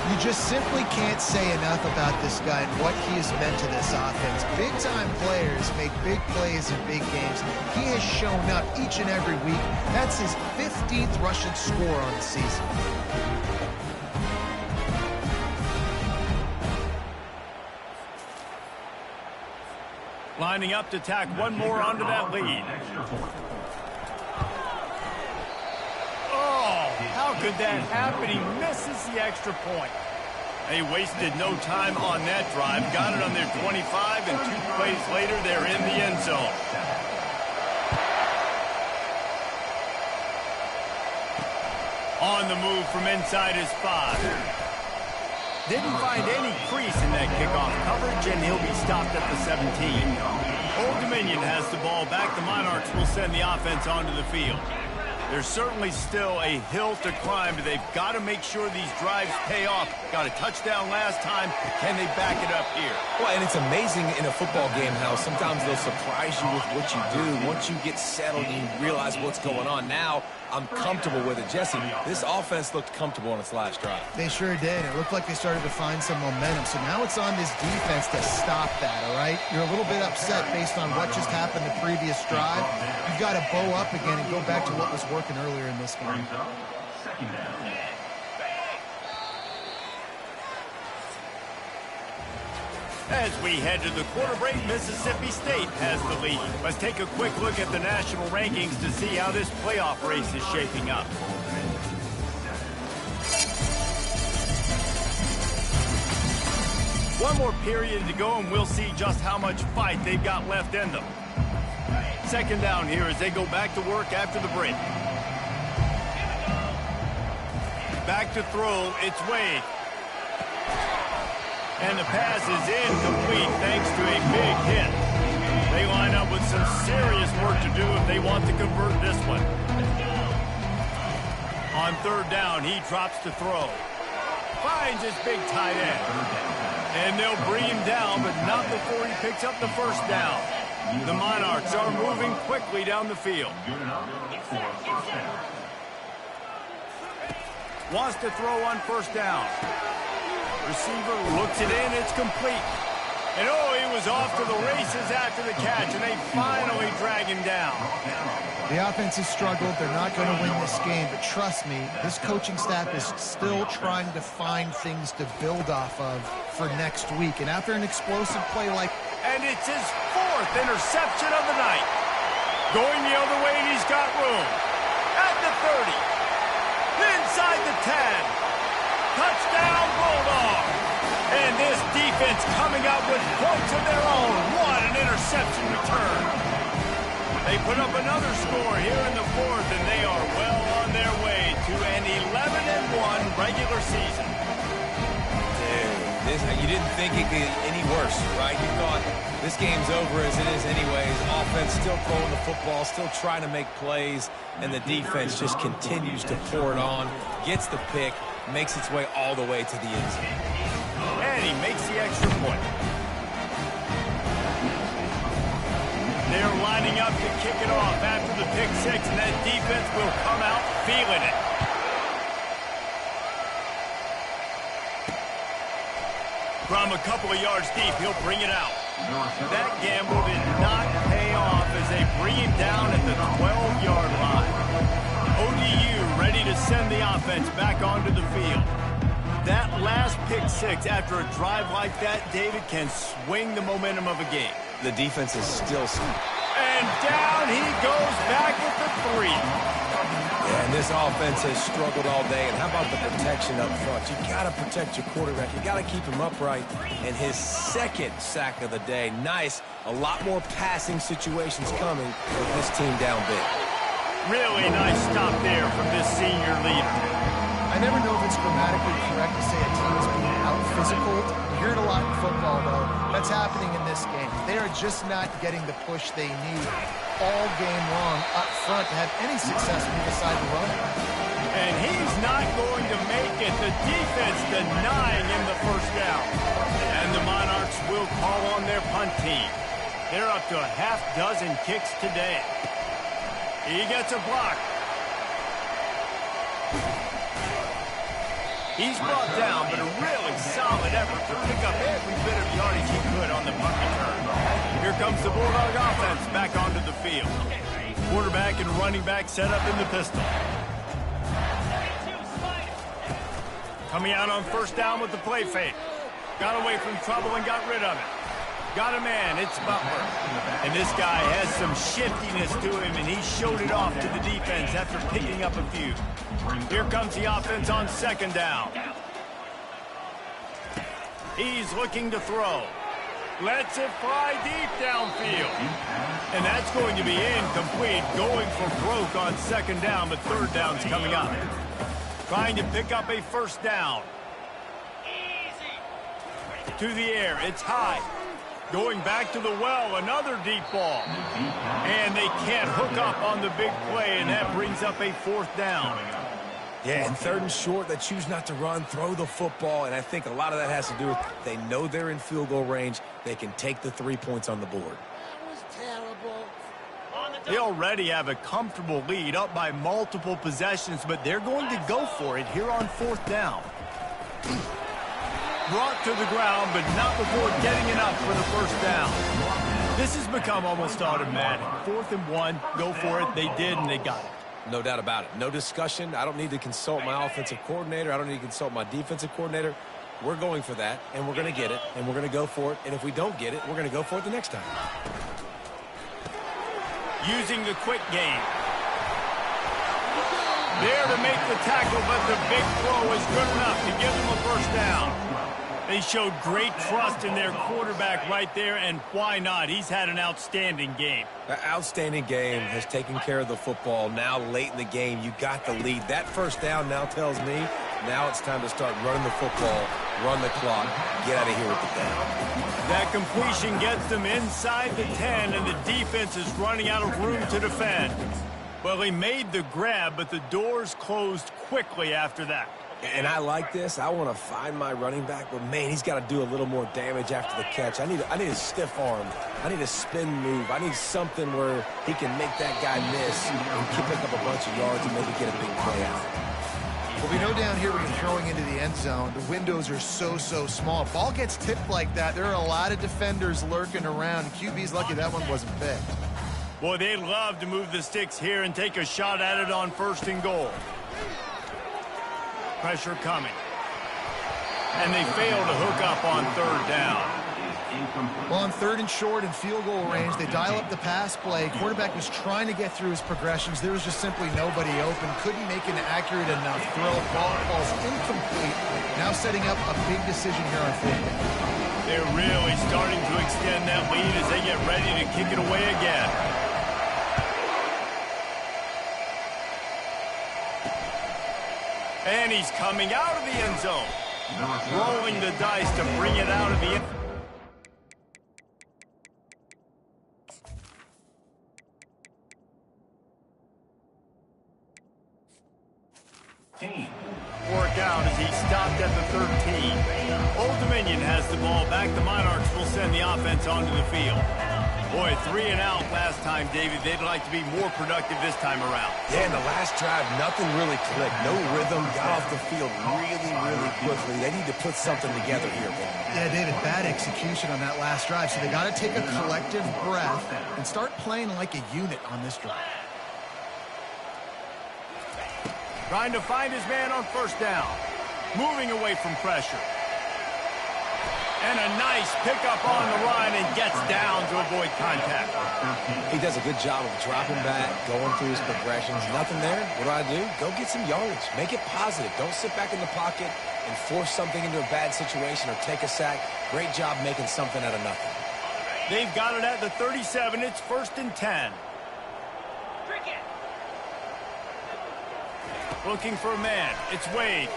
You just simply can't say enough about this guy and what he has meant to this offense. Big-time players make big plays in big games. He has shown up each and every week. That's his 15th rushing score on the season. Lining up to tack one more onto that lead. Oh, how could that happen? He misses the extra point. They wasted no time on that drive. Got it on their 25, and 2 plays later, they're in the end zone. On the move from inside his 5. Didn't find any crease in that kickoff coverage, and he'll be stopped at the 17. Old Dominion has the ball back. The Monarchs will send the offense onto the field. There's certainly still a hill to climb, but they've got to make sure these drives pay off. Got a touchdown last time. Can they back it up here? Well, and it's amazing in a football game how sometimes they'll surprise you with what you do. Once you get settled and you realize what's going on, now I'm comfortable with it. Jesse, this offense looked comfortable on its last drive. They sure did. It looked like they started to find some momentum. So now it's on this defense to stop that, all right? You're a little bit upset based on what just happened the previous drive. You've got to bow up again and go back to what was working earlier in this game. Second down. As we head to the quarter break, Mississippi State has the lead. Let's take a quick look at the national rankings to see how this playoff race is shaping up. One more period to go, and we'll see just how much fight they've got left in them. Second down here as they go back to work after the break. Back to throw, it's Wade. And the pass is incomplete thanks to a big hit. They line up with some serious work to do if they want to convert this one. On third down, he drops to throw. Finds his big tight end. And they'll bring him down, but not before he picks up the first down. The Monarchs are moving quickly down the field. Wants to throw on first down. Receiver looks it in, it's complete. And oh, he was off to the races after the catch, and they finally drag him down. The offense has struggled. They're not going to win this game, but trust me, this coaching staff is still trying to find things to build off of for next week. And after an explosive play like... And it's his 4th interception of the night. Going the other way, and he's got room. At the 30. Inside the 10. Touchdown, Bulldog! And this defense coming up with points of their own. What an interception return. They put up another score here in the 4th, and they are well on their way to an 11-1 regular season. Dude, you didn't think it could get any worse, right? You thought this game's over as it is anyways. Offense still throwing the football, still trying to make plays, and the defense just continues to pour it on, gets the pick, makes its way all the way to the end zone. And he makes the extra point. They're lining up to kick it off after the pick 6, and that defense will come out feeling it. From a couple of yards deep, he'll bring it out. That gamble did not pay off as they bring him down at the 12-yard line. ODU ready to send the offense back onto the field. That last pick 6 after a drive like that, David, can swing the momentum of a game. The defense is still... And down he goes back with the 3. Yeah, and this offense has struggled all day. And how about the protection up front? You got to protect your quarterback. You got to keep him upright. And his 2nd sack of the day. Nice. A lot more passing situations coming with this team down big. Really nice stop there from this senior leader. I never know if it's grammatically correct to say a team is being out-physical. You hear it a lot in football, though. That's happening in this game. They are just not getting the push they need all game long up front to have any success when you decide to run it. And he's not going to make it. The defense denying him the first down. And the Monarchs will call on their punt team. They're up to a half-dozen kicks today. He gets a block. He's brought down, but a really solid effort to pick up every bit of yardage he could on the punt return. Here comes the Bulldog offense back onto the field. Quarterback and running back set up in the pistol. Coming out on first down with the play fake. Got away from trouble and got rid of it. Got a man, it's Butler. And this guy has some shiftiness to him, and he showed it off to the defense after picking up a few. Here comes the offense on second down. He's looking to throw. Lets it fly deep downfield. And that's going to be incomplete, going for broke on second down, but third down's coming up. Trying to pick up a first down. To the air, it's high. Going back to the well, another deep ball. And they can't hook up on the big play, and that brings up a fourth down. Yeah, and third and short, they choose not to run, throw the football, and I think a lot of that has to do with they know they're in field goal range. They can take the 3 points on the board. That was terrible. They already have a comfortable lead, up by multiple possessions, but they're going to go for it here on fourth down. Brought to the ground, but not before getting enough for the first down. This has become almost automatic. 4th and 1, go for it. They did, and they got it. No doubt about it. No discussion. I don't need to consult my offensive coordinator. I don't need to consult my defensive coordinator. We're going for that, and we're going to get it, and we're going to go for it. And if we don't get it, we're going to go for it the next time. Using the quick game. There to make the tackle, but the big throw is good enough to give them a first down. They showed great trust in their quarterback right there, and why not? He's had an outstanding game. An outstanding game, has taken care of the football. Now late in the game, you got the lead. That first down now tells me now it's time to start running the football, run the clock, get out of here with the down. That completion gets them inside the 10, and the defense is running out of room to defend. Well, he made the grab, but the doors closed quickly after that. And I like this. I want to find my running back, but, man, he's got to do a little more damage after the catch. I need a stiff arm. I need a spin move. I need something where he can make that guy miss and pick up a bunch of yards and maybe get a big play out. Well, we know down here when you're throwing into the end zone, the windows are so small. If ball gets tipped like that, there are a lot of defenders lurking around. QB's lucky that one wasn't picked. Boy, they'd love to move the sticks here and take a shot at it on 1st and goal. Pressure coming. And they fail to hook up on 3rd down. Well, on 3rd and short and field goal range, they dial up the pass play. Quarterback was trying to get through his progressions. There was just simply nobody open. Couldn't make an accurate enough throw. Ball falls incomplete. Now setting up a big decision here on 4th down. They're really starting to extend that lead as they get ready to kick it away again. And he's coming out of the end zone. Rolling the dice to bring it out of the end. Work out as he stopped at the 13. Old Dominion has the ball back. The Monarchs will send the offense onto the field. Boy, 3 and out last time, David. They'd like to be more productive this time around. Yeah, in the last drive, nothing really clicked. No rhythm, got off the field really quickly. They need to put something together here, man. Yeah, David, bad execution on that last drive. So they got to take a collective breath and start playing like a unit on this drive. Trying to find his man on 1st down. Moving away from pressure. And a nice pickup on the run and gets down to avoid contact. He does a good job of dropping back, going through his progressions. Nothing there. What do? Go get some yardage. Make it positive. Don't sit back in the pocket and force something into a bad situation or take a sack. Great job making something out of nothing. They've got it at the 37. It's 1st and 10. Looking for a man. It's Wade.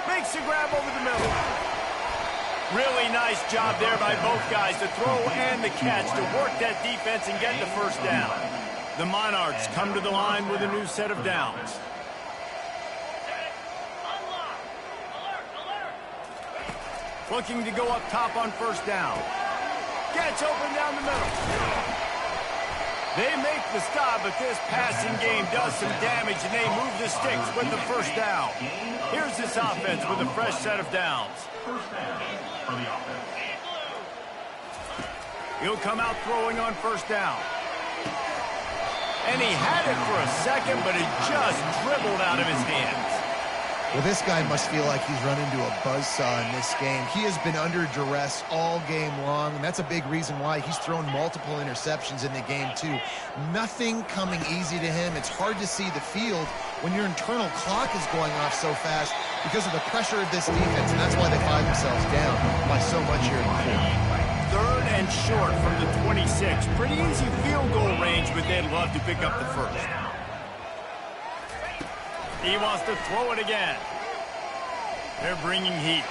Makes the grab over the middle. Really nice job there by both guys, the throw and the catch, to work that defense and get the first down. The Monarchs come to the line with a new set of downs. Looking to go up top on 1st down. Gets open down the middle. They make the stop, but this passing game does some damage, and they move the sticks with the first down. Here's this offense with a fresh set of downs. He'll come out throwing on 1st down. And he had it for a second, but it just dribbled out of his hands. Well, this guy must feel like he's run into a buzzsaw in this game. He has been under duress all game long, and that's a big reason why he's thrown multiple interceptions in the game, too. Nothing coming easy to him. It's hard to see the field when your internal clock is going off so fast because of the pressure of this defense, and that's why they find themselves down by so much here in the fourth. Third and short from the 26. Pretty easy field goal range, but they'd love to pick up the first. He wants to throw it again. They're bringing heat.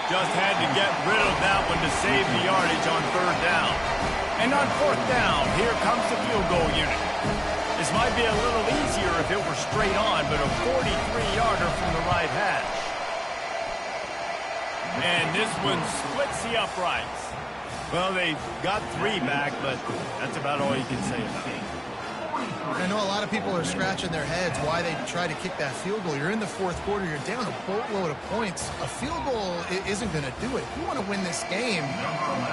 Just had to get rid of that one to save the yardage on third down. And on fourth down, here comes the field goal unit. This might be a little easier if it were straight on, but a 43-yarder from the right hash. And this one splits the uprights. Well, they got 3 back, but that's about all you can say about it. I know a lot of people are scratching their heads why they try to kick that field goal. You're in the fourth quarter. You're down a boatload of points. A field goal isn't going to do it. If you want to win this game,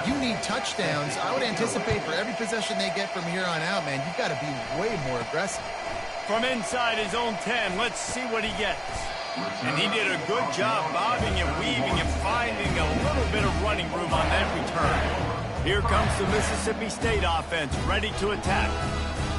you need touchdowns. I would anticipate for every possession they get from here on out, man, you've got to be way more aggressive. From inside his own 10, let's see what he gets. And he did a good job bobbing and weaving and finding a little bit of running room on that return. Here comes the Mississippi State offense, ready to attack.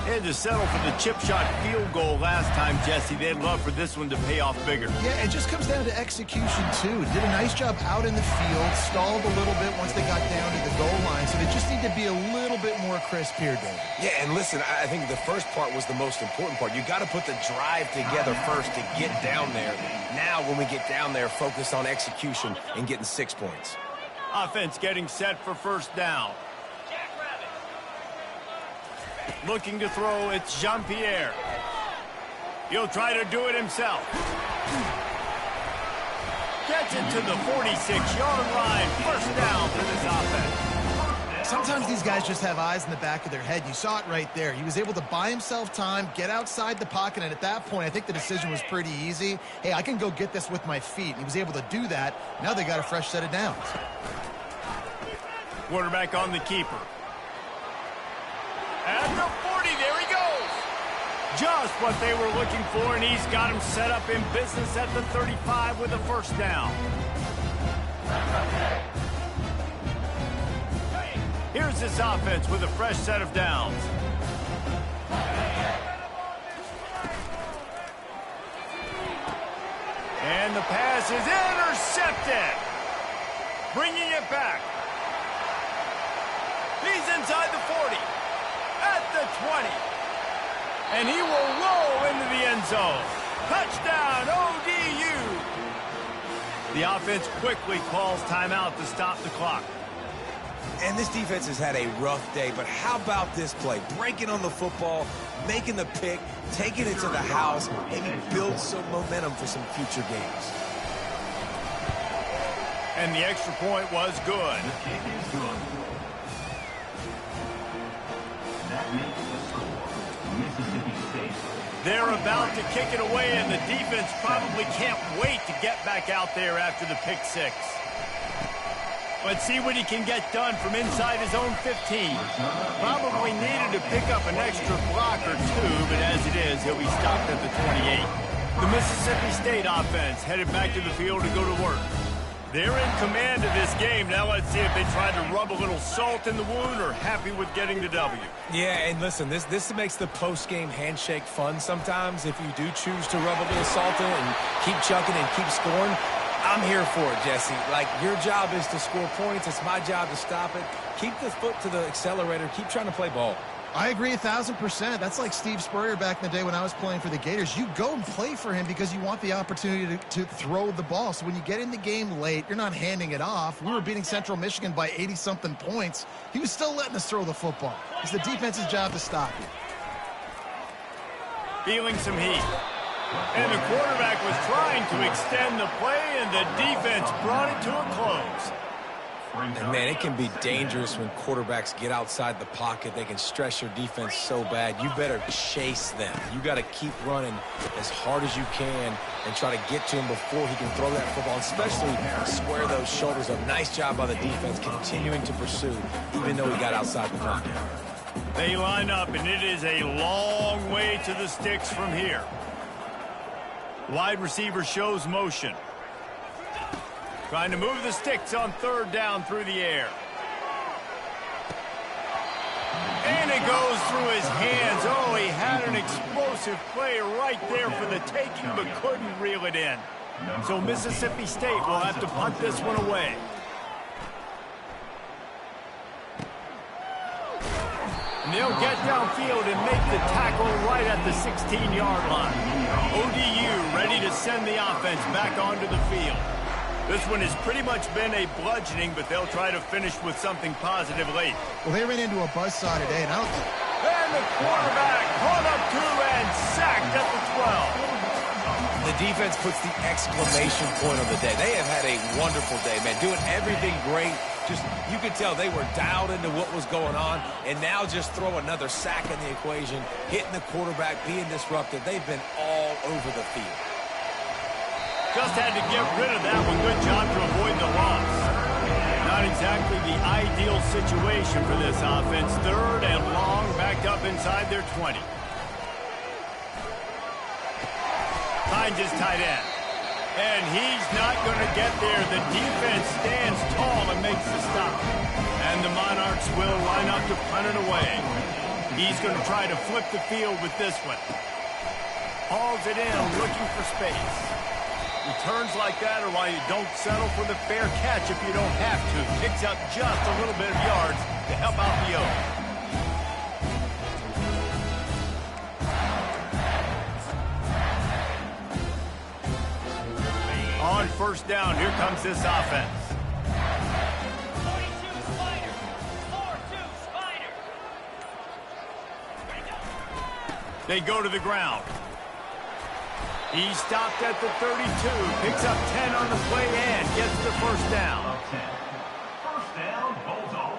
They had to settle for the chip shot field goal last time, Jesse. They'd love for this one to pay off bigger. Yeah, it just comes down to execution, too. Did a nice job out in the field, stalled a little bit once they got down to the goal line, so they just need to be a little bit more crisp here, Dave. Yeah, and listen, I think the first part was the most important part. You got to put the drive together first to get down there. Now, when we get down there, focus on execution and getting 6 points. Offense getting set for first down. Looking to throw, it's Jean-Pierre. He'll try to do it himself. Gets it to the 46-yard line. First down for this offense. Sometimes these guys just have eyes in the back of their head. You saw it right there. He was able to buy himself time, get outside the pocket, and at that point, I think the decision was pretty easy. Hey, I can go get this with my feet. He was able to do that. Now they got a fresh set of downs. Quarterback on the keeper. At the 40, there he goes. Just what they were looking for, and he's got him set up in business at the 35 with a first down. Here's this offense with a fresh set of downs. And the pass is intercepted. Bringing it back. He's inside the 40. At the 20. And he will roll into the end zone. Touchdown, ODU. The offense quickly calls timeout to stop the clock. And this defense has had a rough day, but how about this play? Breaking on the football, making the pick, taking it to the house, maybe build some momentum for some future games. And the extra point was good. The kick is good. That makes the score Mississippi State. They're about to kick it away, and the defense probably can't wait to get back out there after the pick six. Let's see what he can get done from inside his own 15. Probably needed to pick up an extra block or two, but as it is, he'll be stopped at the 28. The Mississippi State offense headed back to the field to go to work. They're in command of this game. Now let's see if they try to rub a little salt in the wound or happy with getting the W. Yeah, and listen, this makes the post-game handshake fun sometimes. If you do choose to rub a little salt in and keep chucking and keep scoring, I'm here for it, Jesse. Like, your job is to score points. It's my job to stop it. Keep the foot to the accelerator. Keep trying to play ball. I agree 1,000%. That's like Steve Spurrier back in the day when I was playing for the Gators. You go and play for him because you want the opportunity to throw the ball. So when you get in the game late, you're not handing it off. We were beating Central Michigan by 80-something points. He was still letting us throw the football. It's the defense's job to stop you. Feeling some heat. And the quarterback was trying to extend the play, and the defense brought it to a close. And, man, it can be dangerous when quarterbacks get outside the pocket. They can stress your defense so bad. You better chase them. You got to keep running as hard as you can and try to get to him before he can throw that football, especially square those shoulders up. Nice job by the defense continuing to pursue, even though he got outside the pocket. They line up, and it is a long way to the sticks from here. Wide receiver shows motion. Trying to move the sticks on third down through the air. And it goes through his hands. Oh, he had an explosive play right there for the taking, but couldn't reel it in. So Mississippi State will have to punt this one away. And they'll get downfield and make the tackle right at the 16-yard line. ODU ready to send the offense back onto the field. This one has pretty much been a bludgeoning, but they'll try to finish with something positive late. Well, they ran into a buzzsaw today, and I don't think... And the quarterback caught up to and sacked at the 12. The defense puts the exclamation point on the day. They have had a wonderful day, man, doing everything great. Just, you could tell they were dialed into what was going on, and now just throw another sack in the equation, hitting the quarterback, being disruptive. They've been all over the field. Just had to get rid of that one. Good job to avoid the loss. Not exactly the ideal situation for this offense. Third and long, backed up inside their 20. Finds his tight end. And he's not going to get there. The defense stands tall and makes the stop. And the Monarchs will line up to punt it away. He's going to try to flip the field with this one. Hauls it in, looking for space. Returns like that are why you don't settle for the fair catch if you don't have to. Picks up just a little bit of yards to help out the O. On first down, here comes this offense. 42 Spider. 4-2 Spider. They go to the ground. He stopped at the 32, picks up 10 on the play and gets the first down. 10. First down, Bulldogs.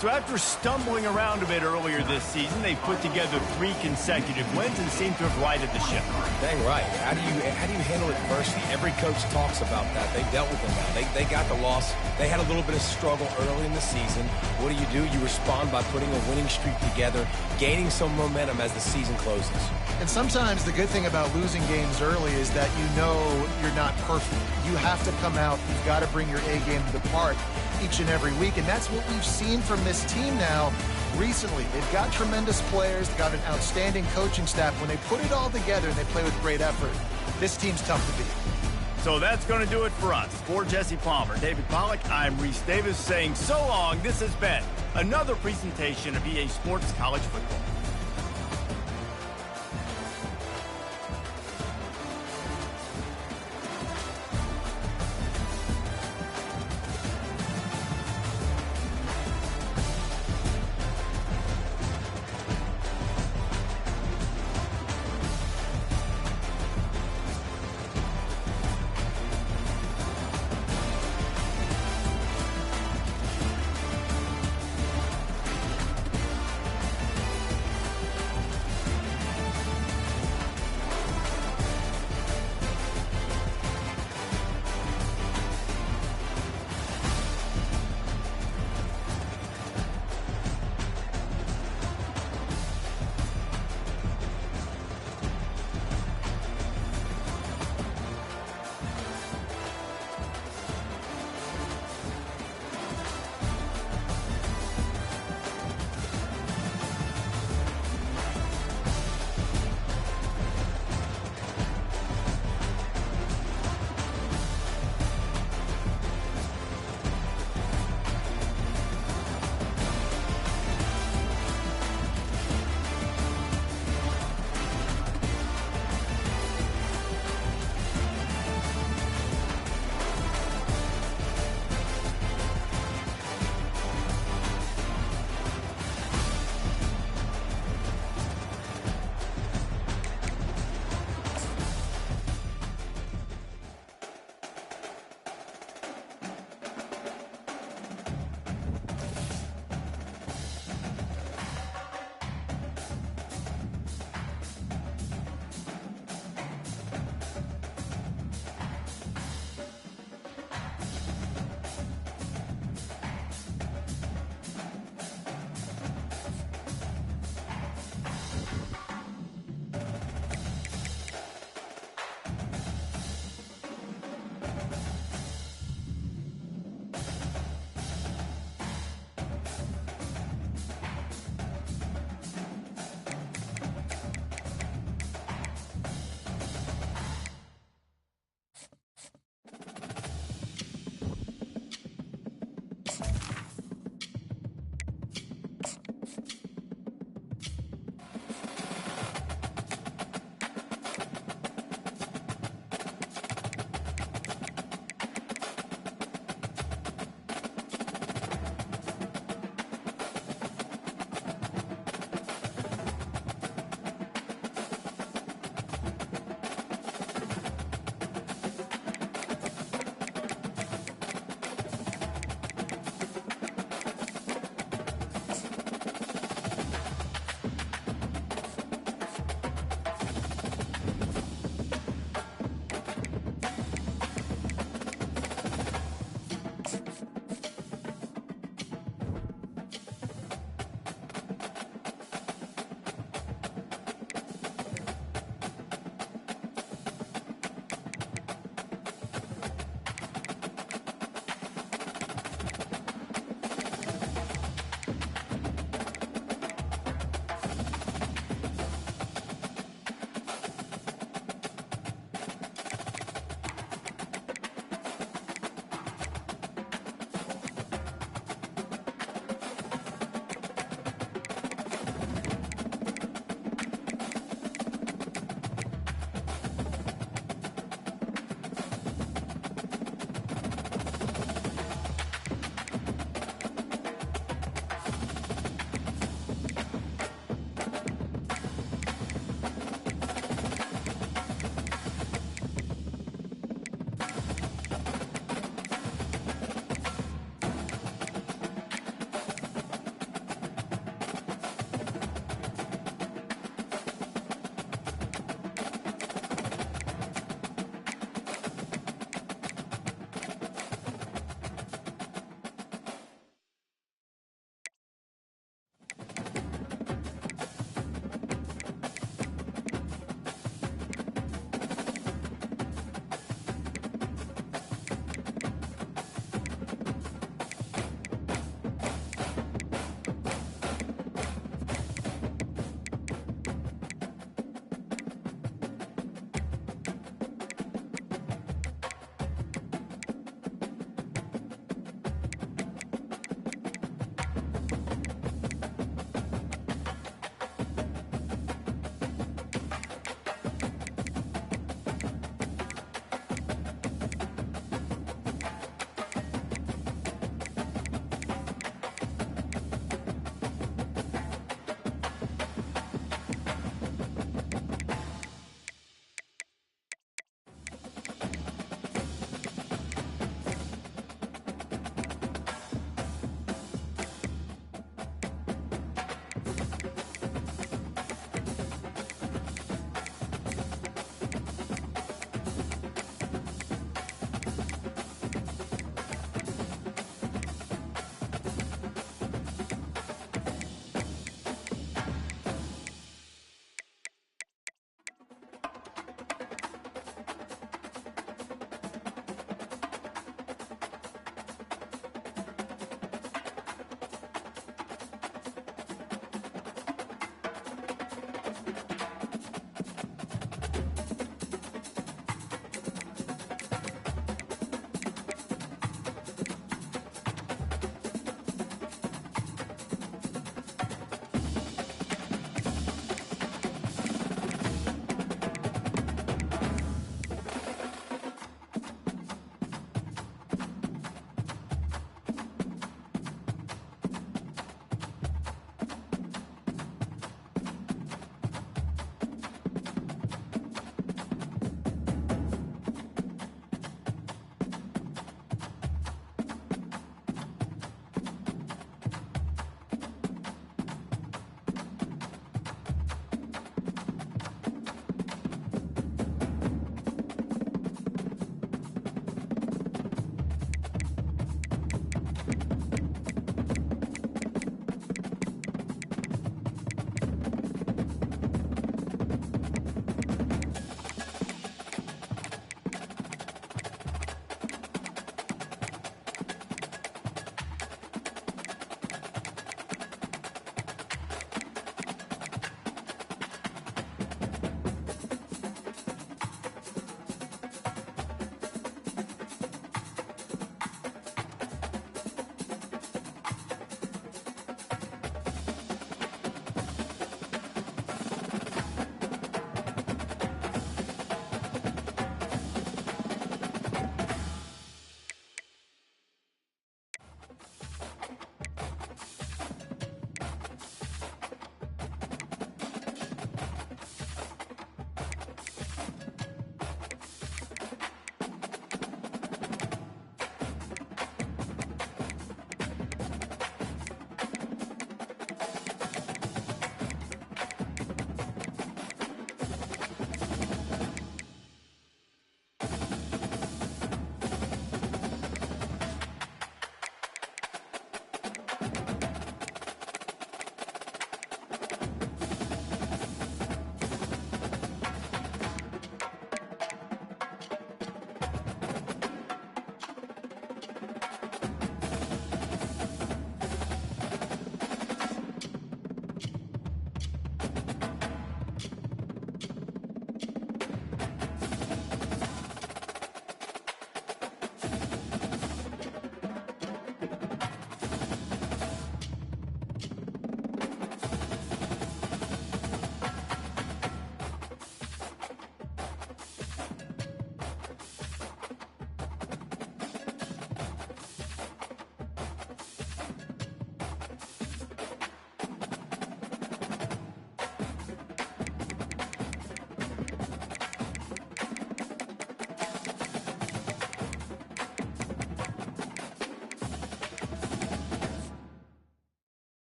So after stumbling around a bit earlier this season, they put together 3 consecutive wins and seem to have righted the ship. Dang right. How do you handle adversity? Every coach talks about that. They dealt with it now. They got the loss. They had a little bit of struggle early in the season. What do? You respond by putting a winning streak together, gaining some momentum as the season closes. And sometimes the good thing about losing games early is that you know you're not perfect. You have to come out. You've got to bring your A game to the park each and every week, and that's what we've seen from this team now recently. They've got tremendous players, they've got an outstanding coaching staff. When they put it all together and they play with great effort, this team's tough to beat. So that's going to do it for us. For Jesse Palmer, David Pollack, I'm Reese Davis saying so long. This has been another presentation of EA Sports College Football.